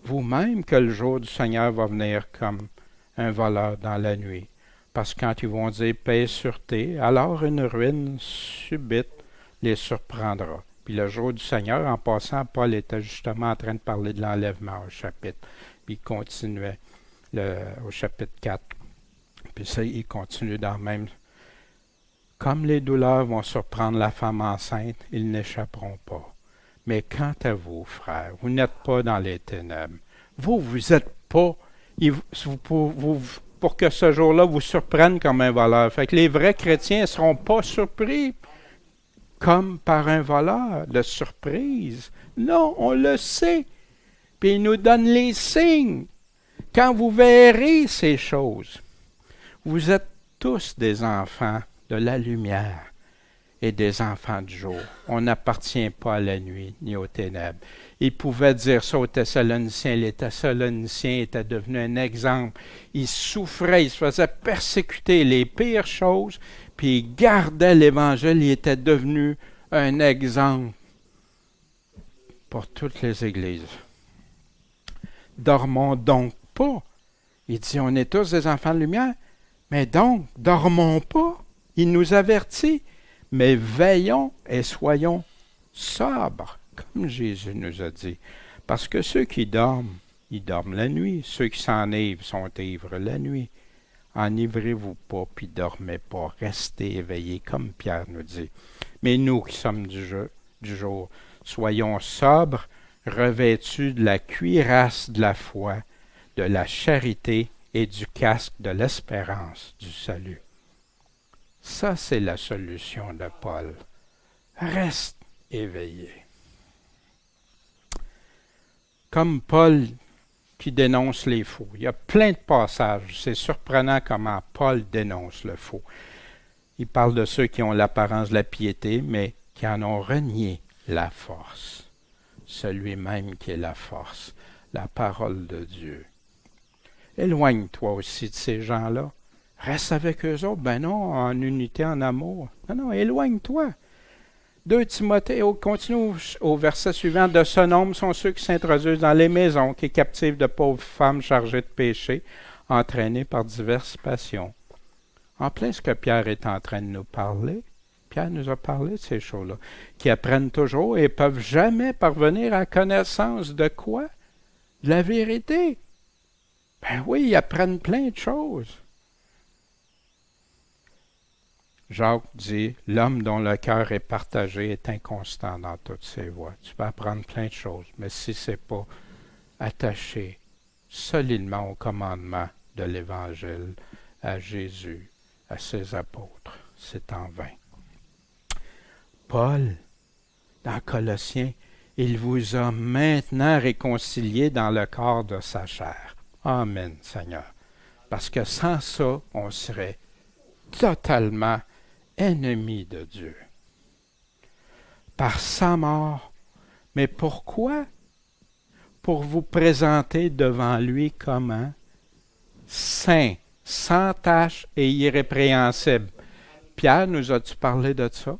vous-même que le jour du Seigneur va venir comme un voleur dans la nuit. Parce que quand ils vont dire paix et sûreté, alors une ruine subite les surprendra. Puis le jour du Seigneur, en passant, Paul était justement en train de parler de l'enlèvement au chapitre. Puis il continuait au chapitre 4. Puis ça, il continue dans le même. Comme les douleurs vont surprendre la femme enceinte, ils n'échapperont pas. Mais quant à vous, frères, vous n'êtes pas dans les ténèbres. Vous n'êtes pas, pour que ce jour-là vous surprenne comme un voleur. Fait que les vrais chrétiens ne seront pas surpris comme par un voleur de surprise. Non, on le sait. Puis il nous donne les signes. Quand vous verrez ces choses, vous êtes tous des enfants de la lumière et des enfants du jour. On n'appartient pas à la nuit ni aux ténèbres. Il pouvait dire ça aux Thessaloniciens. Les Thessaloniciens étaient devenus un exemple. Ils souffraient, ils se faisaient persécuter les pires choses, puis ils gardaient l'Évangile. Ils étaient devenus un exemple pour toutes les églises. Dormons donc pas. Il dit, on est tous des enfants de lumière, mais donc, dormons pas. Il nous avertit, mais veillons et soyons sobres, comme Jésus nous a dit. Parce que ceux qui dorment, ils dorment la nuit. Ceux qui s'enivrent sont ivres la nuit. Enivrez-vous pas, puis dormez pas. Restez éveillés, comme Pierre nous dit. Mais nous qui sommes du jour, soyons sobres, revêtus de la cuirasse de la foi, de la charité et du casque de l'espérance du salut. Ça, c'est la solution de Paul. Reste éveillé. Comme Paul qui dénonce les faux. Il y a plein de passages. C'est surprenant comment Paul dénonce le faux. Il parle de ceux qui ont l'apparence de la piété, mais qui en ont renié la force. Celui même qui est la force, la parole de Dieu. Éloigne-toi aussi de ces gens-là. Reste avec eux autres. Ben non, en unité, en amour. Non, non, éloigne-toi. 2 Timothée, continue au verset suivant. De ce nombre sont ceux qui s'introduisent dans les maisons, qui captivent de pauvres femmes chargées de péché, entraînées par diverses passions. En plein ce que Pierre est en train de nous parler, Pierre nous a parlé de ces choses-là, qui apprennent toujours et peuvent jamais parvenir à la connaissance de quoi? De la vérité. Ben oui, ils apprennent plein de choses. Jacques dit, l'homme dont le cœur est partagé est inconstant dans toutes ses voies. Tu peux apprendre plein de choses, mais si ce n'est pas attaché solidement au commandement de l'Évangile, à Jésus, à ses apôtres, c'est en vain. Paul, dans Colossiens, il vous a maintenant réconciliés dans le corps de sa chair. Amen, Seigneur. Parce que sans ça, on serait totalement ennemis de Dieu. Par sa mort. Mais pourquoi? Pour vous présenter devant lui comme un saint, sans tache et irrépréhensible. Pierre, nous as-tu parlé de ça?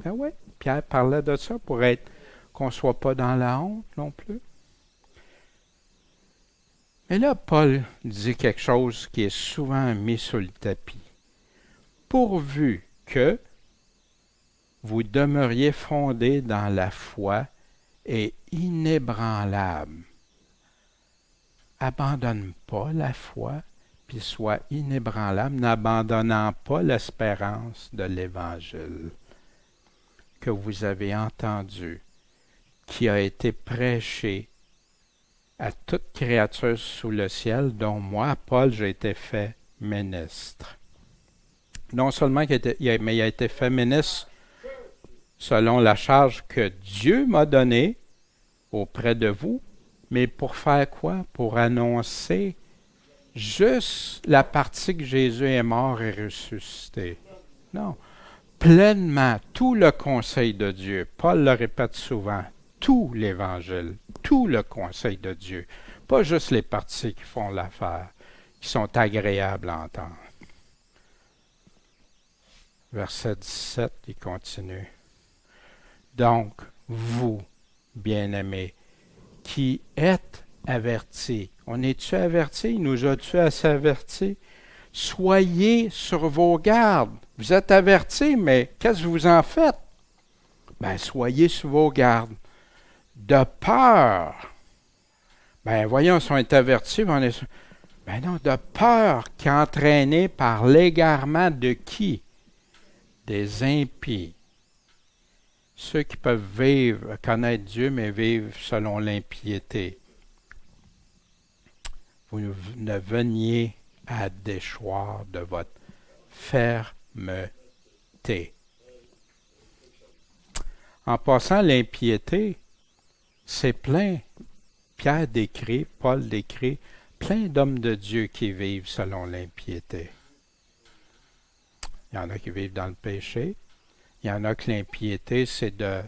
Ben oui, Pierre parlait de ça pour être qu'on ne soit pas dans la honte non plus. Mais là, Paul dit quelque chose qui est souvent mis sur le tapis. Pourvu que vous demeuriez fondés dans la foi et inébranlables. Abandonne pas la foi, puis sois inébranlable, n'abandonnant pas l'espérance de l'Évangile que vous avez entendu, qui a été prêché à toute créature sous le ciel, dont moi, Paul, j'ai été fait ministre. Non seulement mais il a été fait ministre selon la charge que Dieu m'a donnée auprès de vous, mais pour faire quoi? Pour annoncer juste la partie que Jésus est mort et ressuscité. Non. Pleinement, tout le conseil de Dieu. Paul le répète souvent. Tout l'Évangile, tout le conseil de Dieu. Pas juste les parties qui font l'affaire, qui sont agréables à entendre. Verset 17, il continue. Donc, vous, bien-aimés, qui êtes avertis. On est-tu avertis? Nous as-tu assez avertis? Soyez sur vos gardes. Vous êtes avertis, mais qu'est-ce que vous en faites? Ben, soyez sur vos gardes. De peur. Ben, voyons, si on est avertis, ben non, de peur qu'entraînés par l'égarement de qui? Des impies. Ceux qui peuvent vivre, connaître Dieu, mais vivre selon l'impiété. Vous ne veniez à déchoir de votre fermeté. En passant, l'impiété, c'est plein. Pierre décrit, Paul décrit, plein d'hommes de Dieu qui vivent selon l'impiété. Il y en a qui vivent dans le péché. Il y en a que l'impiété, c'est de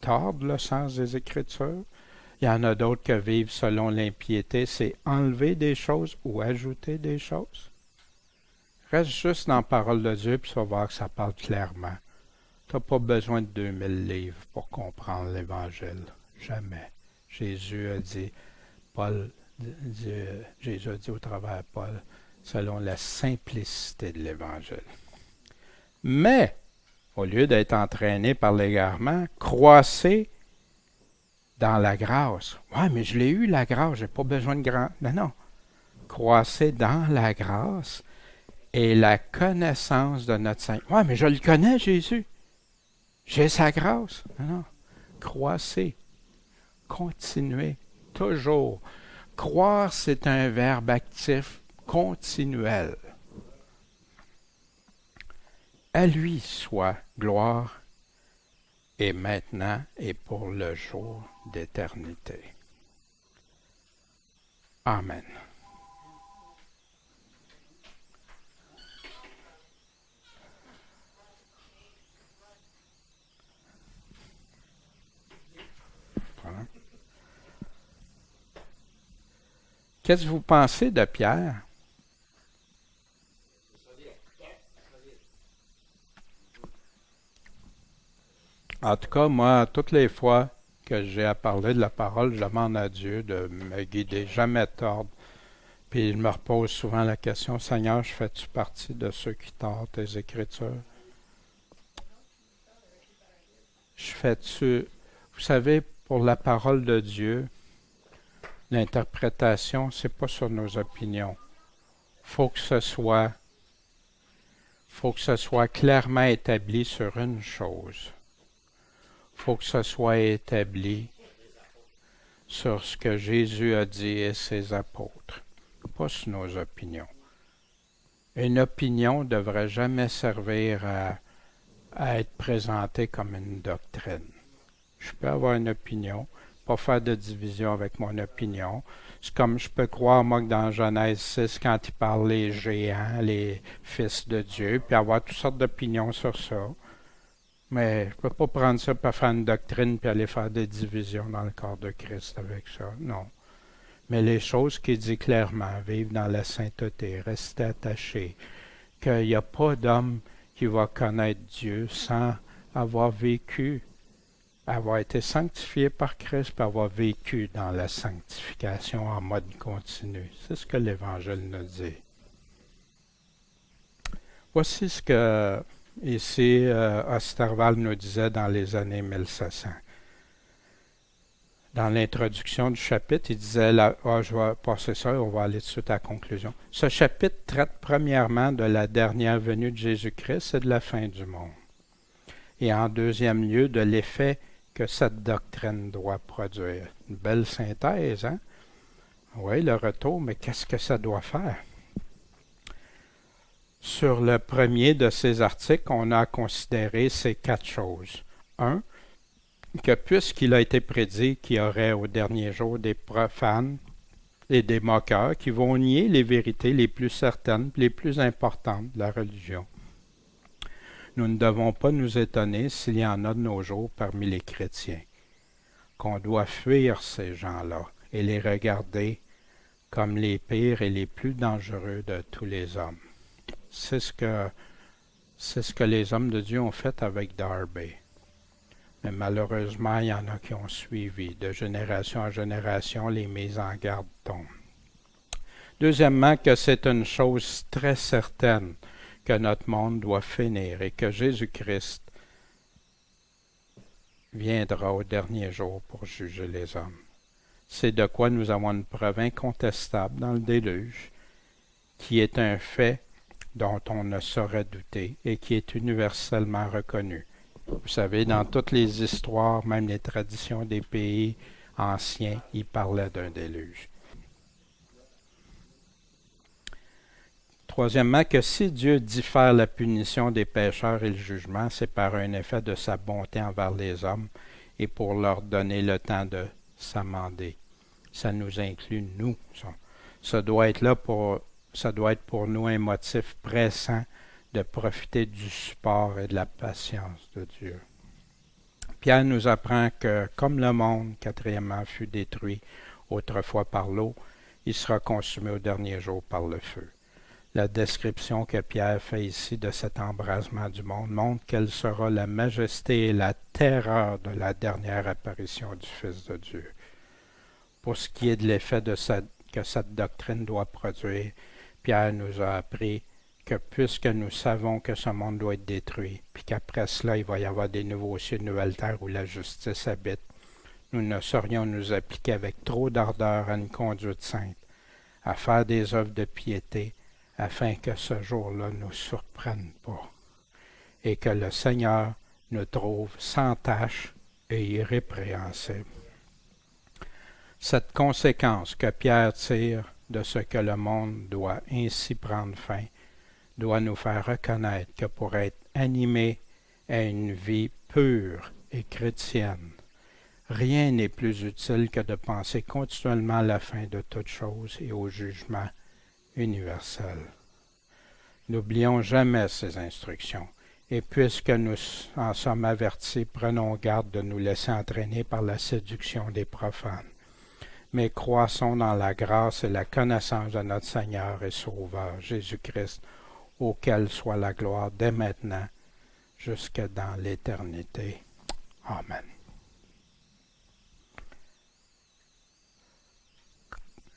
tordre le sens des Écritures. Il y en a d'autres qui vivent selon l'impiété, c'est enlever des choses ou ajouter des choses. Reste juste dans la parole de Dieu, puis tu vas voir que ça parle clairement. Tu n'as pas besoin de 2000 livres pour comprendre l'Évangile. Jamais. Jésus a dit au travers de Paul, selon la simplicité de l'Évangile. Mais, au lieu d'être entraîné par l'égarement, croissez dans la grâce. Ouais, mais je l'ai eu, la grâce, j'ai pas besoin de grand. Non. Croissez dans la grâce et la connaissance de notre Seigneur. Ouais, mais je le connais, Jésus. J'ai sa grâce. Non. Croissez. Continuez. Toujours. Croire, c'est un verbe actif continuel. À lui soit gloire et maintenant et pour le jour d'éternité. Amen. Voilà. Qu'est-ce que vous pensez de Pierre? En tout cas, moi, toutes les fois que j'ai à parler de la parole, je demande à Dieu de me guider, jamais tordre. Puis je me repose souvent la question, Seigneur, je fais-tu partie de ceux qui tordent tes Écritures? Je fais-tu... Vous savez, pour la parole de Dieu, l'interprétation, c'est pas sur nos opinions. Faut que ce soit, faut que ce soit clairement établi sur une chose. Faut que ce soit établi sur ce que Jésus a dit et ses apôtres, pas sur nos opinions. Une opinion ne devrait jamais servir à être présentée comme une doctrine. Je peux avoir une opinion, pas faire de division avec mon opinion. C'est comme je peux croire, moi, que dans Genèse 6, quand il parle les géants, les fils de Dieu, puis avoir toutes sortes d'opinions sur ça. Mais je peux pas prendre ça pour faire une doctrine puis aller faire des divisions dans le corps de Christ avec ça. Non. Mais les choses qu'il dit clairement, vivre dans la sainteté, rester attaché, qu'il n'y a pas d'homme qui va connaître Dieu sans avoir vécu, avoir été sanctifié par Christ, puis avoir vécu dans la sanctification en mode continu. C'est ce que l'Évangile nous dit. Voici ce que ici Osterwald nous disait dans les années 1700. Dans l'introduction du chapitre, il disait, je vais passer ça et on va aller tout de suite à la conclusion. Ce chapitre traite premièrement de la dernière venue de Jésus-Christ et de la fin du monde. Et en deuxième lieu, de l'effet que cette doctrine doit produire. Une belle synthèse, hein? Oui, le retour, mais qu'est-ce que ça doit faire? Sur le premier de ces articles, on a considéré ces 4 choses. 1. Que puisqu'il a été prédit qu'il y aurait au dernier jour des profanes et des moqueurs qui vont nier les vérités les plus certaines, les plus importantes de la religion. Nous ne devons pas nous étonner s'il y en a de nos jours parmi les chrétiens, qu'on doit fuir ces gens-là et les regarder comme les pires et les plus dangereux de tous les hommes. C'est ce que les hommes de Dieu ont fait avec Darby. Mais malheureusement, il y en a qui ont suivi. De génération en génération, les mises en garde tombent. Deuxièmement, que c'est une chose très certaine que notre monde doit finir et que Jésus-Christ viendra au dernier jour pour juger les hommes. C'est de quoi nous avons une preuve incontestable dans le déluge, qui est un fait dont on ne saurait douter et qui est universellement reconnu. Vous savez, dans toutes les histoires, même les traditions des pays anciens, ils parlaient d'un déluge. Troisièmement, que si Dieu diffère la punition des pécheurs et le jugement, c'est par un effet de sa bonté envers les hommes et pour leur donner le temps de s'amender. Ça nous inclut, nous. Ça doit être pour nous un motif pressant de profiter du support et de la patience de Dieu. Pierre nous apprend que, comme le monde, quatrièmement, fut détruit autrefois par l'eau, il sera consumé au dernier jour par le feu. La description que Pierre fait ici de cet embrasement du monde montre quelle sera la majesté et la terreur de la dernière apparition du Fils de Dieu. Pour ce qui est de l'effet que cette doctrine doit produire, Pierre nous a appris que puisque nous savons que ce monde doit être détruit, puis qu'après cela, il va y avoir des nouveaux cieux, de nouvelles terres où la justice habite, nous ne saurions nous appliquer avec trop d'ardeur à une conduite sainte, à faire des œuvres de piété, afin que ce jour-là ne nous surprenne pas, et que le Seigneur nous trouve sans tache et irrépréhensible. Cette conséquence que Pierre tire de ce que le monde doit ainsi prendre fin, doit nous faire reconnaître que pour être animé à une vie pure et chrétienne, rien n'est plus utile que de penser continuellement à la fin de toute chose et au jugement universel. N'oublions jamais ces instructions, et puisque nous en sommes avertis, prenons garde de nous laisser entraîner par la séduction des profanes. Mais croissons dans la grâce et la connaissance de notre Seigneur et Sauveur, Jésus-Christ, auquel soit la gloire dès maintenant, jusque dans l'éternité. Amen.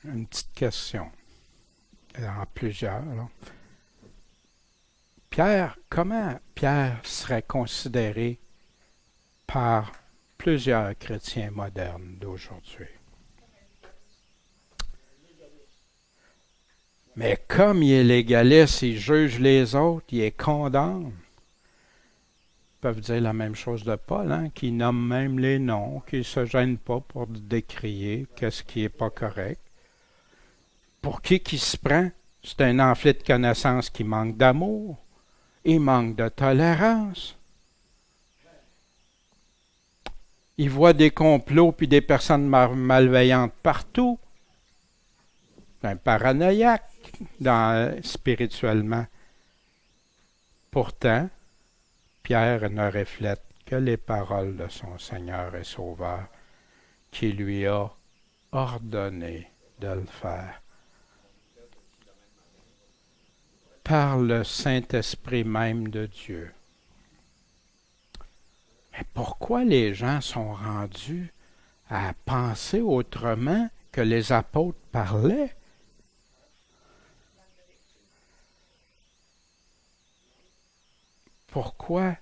Une petite question. En plusieurs. Là. Pierre, comment Pierre serait considéré par plusieurs chrétiens modernes d'aujourd'hui? Mais comme il est légaliste, il juge les autres, il les condamne. Ils peuvent dire la même chose de Paul, hein, qui nomme même les noms, qui ne se gêne pas pour décrier qu'est-ce qui n'est pas correct. Pour qui se prend? C'est un enflé de connaissances qui manque d'amour. Il manque de tolérance. Il voit des complots puis des personnes malveillantes partout. C'est un paranoïaque spirituellement. Pourtant, Pierre ne reflète que les paroles de son Seigneur et Sauveur qui lui a ordonné de le faire. Par le Saint-Esprit même de Dieu. Mais pourquoi les gens sont rendus à penser autrement que les apôtres parlaient? Pourquoi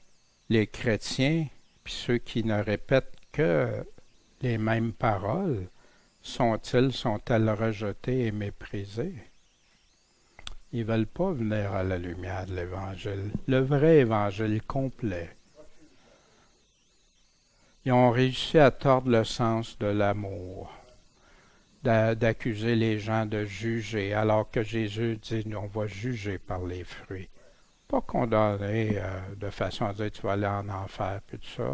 les chrétiens, puis ceux qui ne répètent que les mêmes paroles, sont-elles rejetés et méprisés? Ils ne veulent pas venir à la lumière de l'Évangile, le vrai Évangile complet. Ils ont réussi à tordre le sens de l'amour, d'accuser les gens de juger, alors que Jésus dit « on va juger par les fruits ». Pas condamner de façon à dire « tu vas aller en enfer » puis tout ça.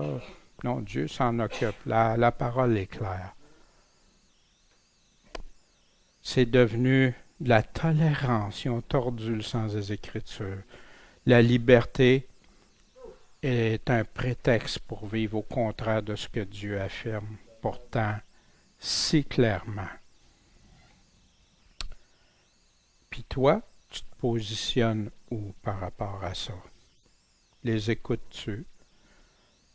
Non, Dieu s'en occupe. La parole est claire. C'est devenu de la tolérance. Ils ont tordu le sens des Écritures. La liberté est un prétexte pour vivre au contraire de ce que Dieu affirme, pourtant si clairement. Puis toi, tu te positionnes où par rapport à ça? Les écoutes-tu?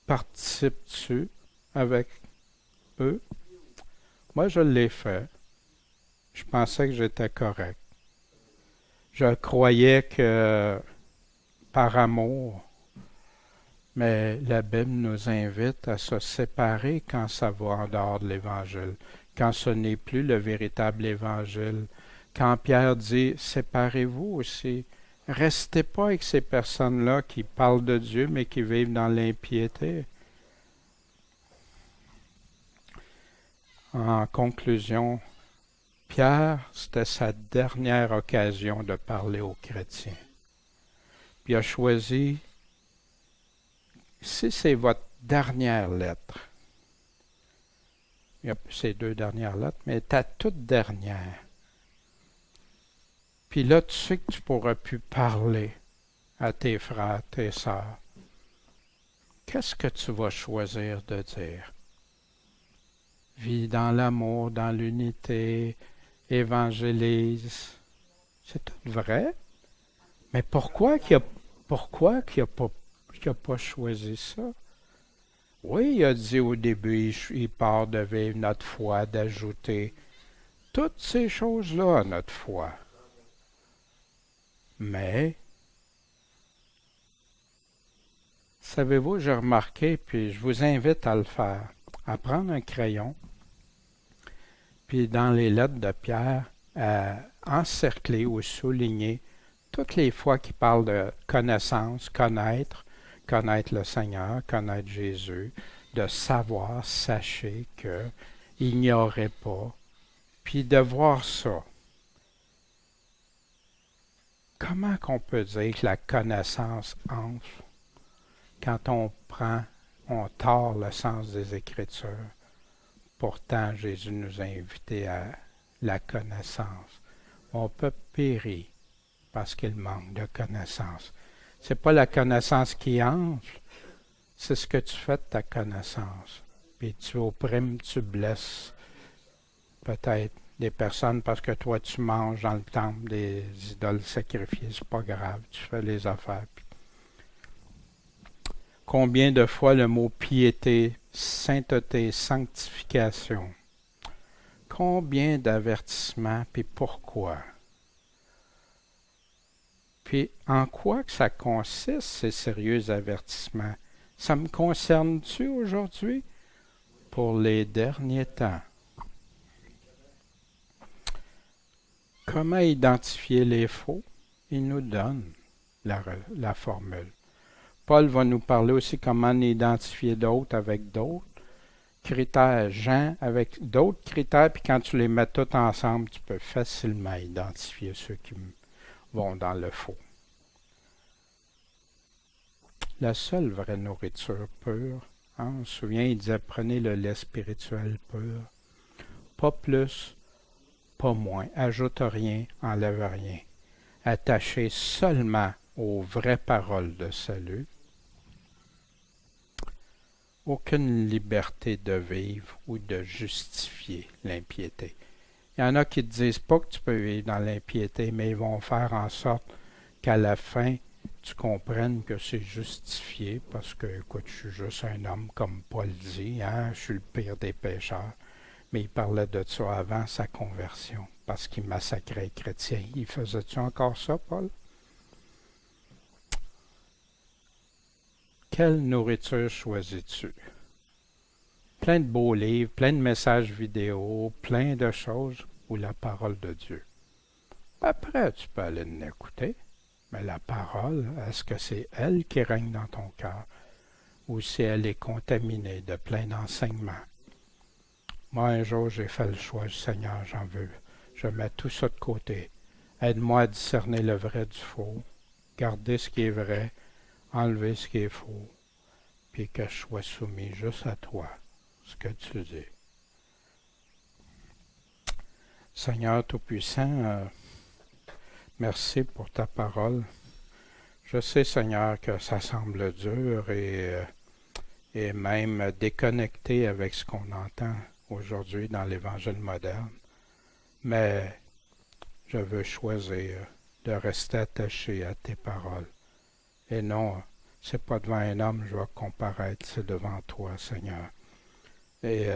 Participes-tu avec eux? Moi, je l'ai fait. Je pensais que j'étais correct. Je croyais que par amour, mais la Bible nous invite à se séparer quand ça va en dehors de l'Évangile, quand ce n'est plus le véritable Évangile. Quand Pierre dit « séparez-vous aussi », restez pas avec ces personnes-là qui parlent de Dieu, mais qui vivent dans l'impiété. En conclusion, Pierre, c'était sa dernière occasion de parler aux chrétiens. Puis il a choisi, si c'est votre dernière lettre, il y a ces deux dernières lettres, mais ta toute dernière. Puis là, tu sais que tu pourras plus parler à tes frères, tes sœurs. Qu'est-ce que tu vas choisir de dire? Vis dans l'amour, dans l'unité, évangélise. C'est tout vrai. Mais pourquoi qu'il a pas choisi ça? Oui, il a dit au début, il part de vivre notre foi, d'ajouter toutes ces choses-là à notre foi. Mais, savez-vous, j'ai remarqué, puis je vous invite à le faire, à prendre un crayon, puis dans les lettres de Pierre, à encercler ou souligner toutes les fois qu'il parle de connaissance, connaître le Seigneur, connaître Jésus, de savoir, sachez que, ignorez pas, puis de voir ça. Comment qu'on peut dire que la connaissance enfle quand on tord le sens des Écritures? Pourtant, Jésus nous a invités à la connaissance. On peut périr parce qu'il manque de connaissance. Ce n'est pas la connaissance qui enfle, c'est ce que tu fais de ta connaissance. Puis tu opprimes, tu blesses peut-être des personnes parce que toi tu manges dans le temple des idoles sacrifiées, c'est pas grave, tu fais les affaires. Combien de fois le mot piété, sainteté, sanctification? Combien d'avertissements, puis pourquoi? Puis en quoi que ça consiste, ces sérieux avertissements? Ça me concerne-tu aujourd'hui? Pour les derniers temps. Comment identifier les faux? Il nous donne la formule. Paul va nous parler aussi comment identifier d'autres avec d'autres critères. Jean avec d'autres critères, puis quand tu les mets tous ensemble, tu peux facilement identifier ceux qui vont dans le faux. La seule vraie nourriture pure, hein, on se souvient, il disait prenez le lait spirituel pur. Pas plus, pas moins. Ajoute rien, enlève rien. Attaché seulement aux vraies paroles de salut. Aucune liberté de vivre ou de justifier l'impiété. Il y en a qui ne te disent pas que tu peux vivre dans l'impiété, mais ils vont faire en sorte qu'à la fin, tu comprennes que c'est justifié, parce que, écoute, je suis juste un homme, comme Paul dit, hein, je suis le pire des pécheurs. Mais il parlait de ça avant sa conversion, parce qu'il massacrait les chrétiens. Il faisait-tu encore ça, Paul? Quelle nourriture choisis-tu? Plein de beaux livres, plein de messages vidéo, plein de choses, ou la parole de Dieu. Après, tu peux aller en écouter, mais la parole, est-ce que c'est elle qui règne dans ton cœur, ou si elle est contaminée de plein d'enseignements? Moi, un jour, j'ai fait le choix du Seigneur, j'en veux. Je mets tout ça de côté. Aide-moi à discerner le vrai du faux, garder ce qui est vrai, enlever ce qui est faux, puis que je sois soumis juste à toi, ce que tu dis. Seigneur Tout-Puissant, merci pour ta parole. Je sais, Seigneur, que ça semble dur et même déconnecté avec ce qu'on entend aujourd'hui dans l'Évangile moderne. Mais je veux choisir de rester attaché à tes paroles. Et non, c'est pas devant un homme que je vais comparaître, c'est devant toi, Seigneur. Et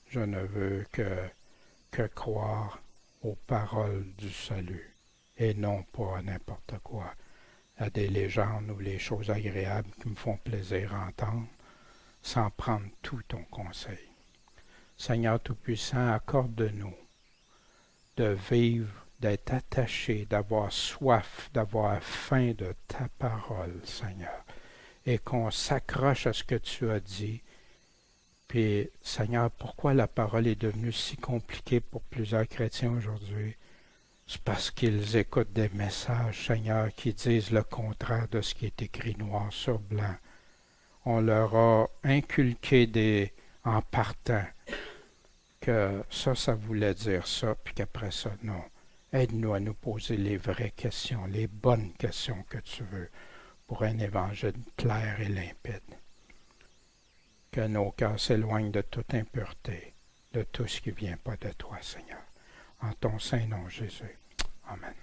je ne veux que croire aux paroles du salut, et non pas à n'importe quoi, à des légendes ou les choses agréables qui me font plaisir à entendre, sans prendre tout ton conseil. Seigneur Tout-Puissant, accorde-nous de vivre, d'être attaché, d'avoir soif, d'avoir faim de ta parole, Seigneur, et qu'on s'accroche à ce que tu as dit. Puis, Seigneur, pourquoi la parole est devenue si compliquée pour plusieurs chrétiens aujourd'hui? C'est parce qu'ils écoutent des messages, Seigneur, qui disent le contraire de ce qui est écrit noir sur blanc. On leur a inculqué en partant que ça voulait dire ça, puis qu'après ça, non. Aide-nous à nous poser les vraies questions, les bonnes questions que tu veux pour un évangile clair et limpide. Que nos cœurs s'éloignent de toute impureté, de tout ce qui ne vient pas de toi, Seigneur. En ton saint nom, Jésus. Amen.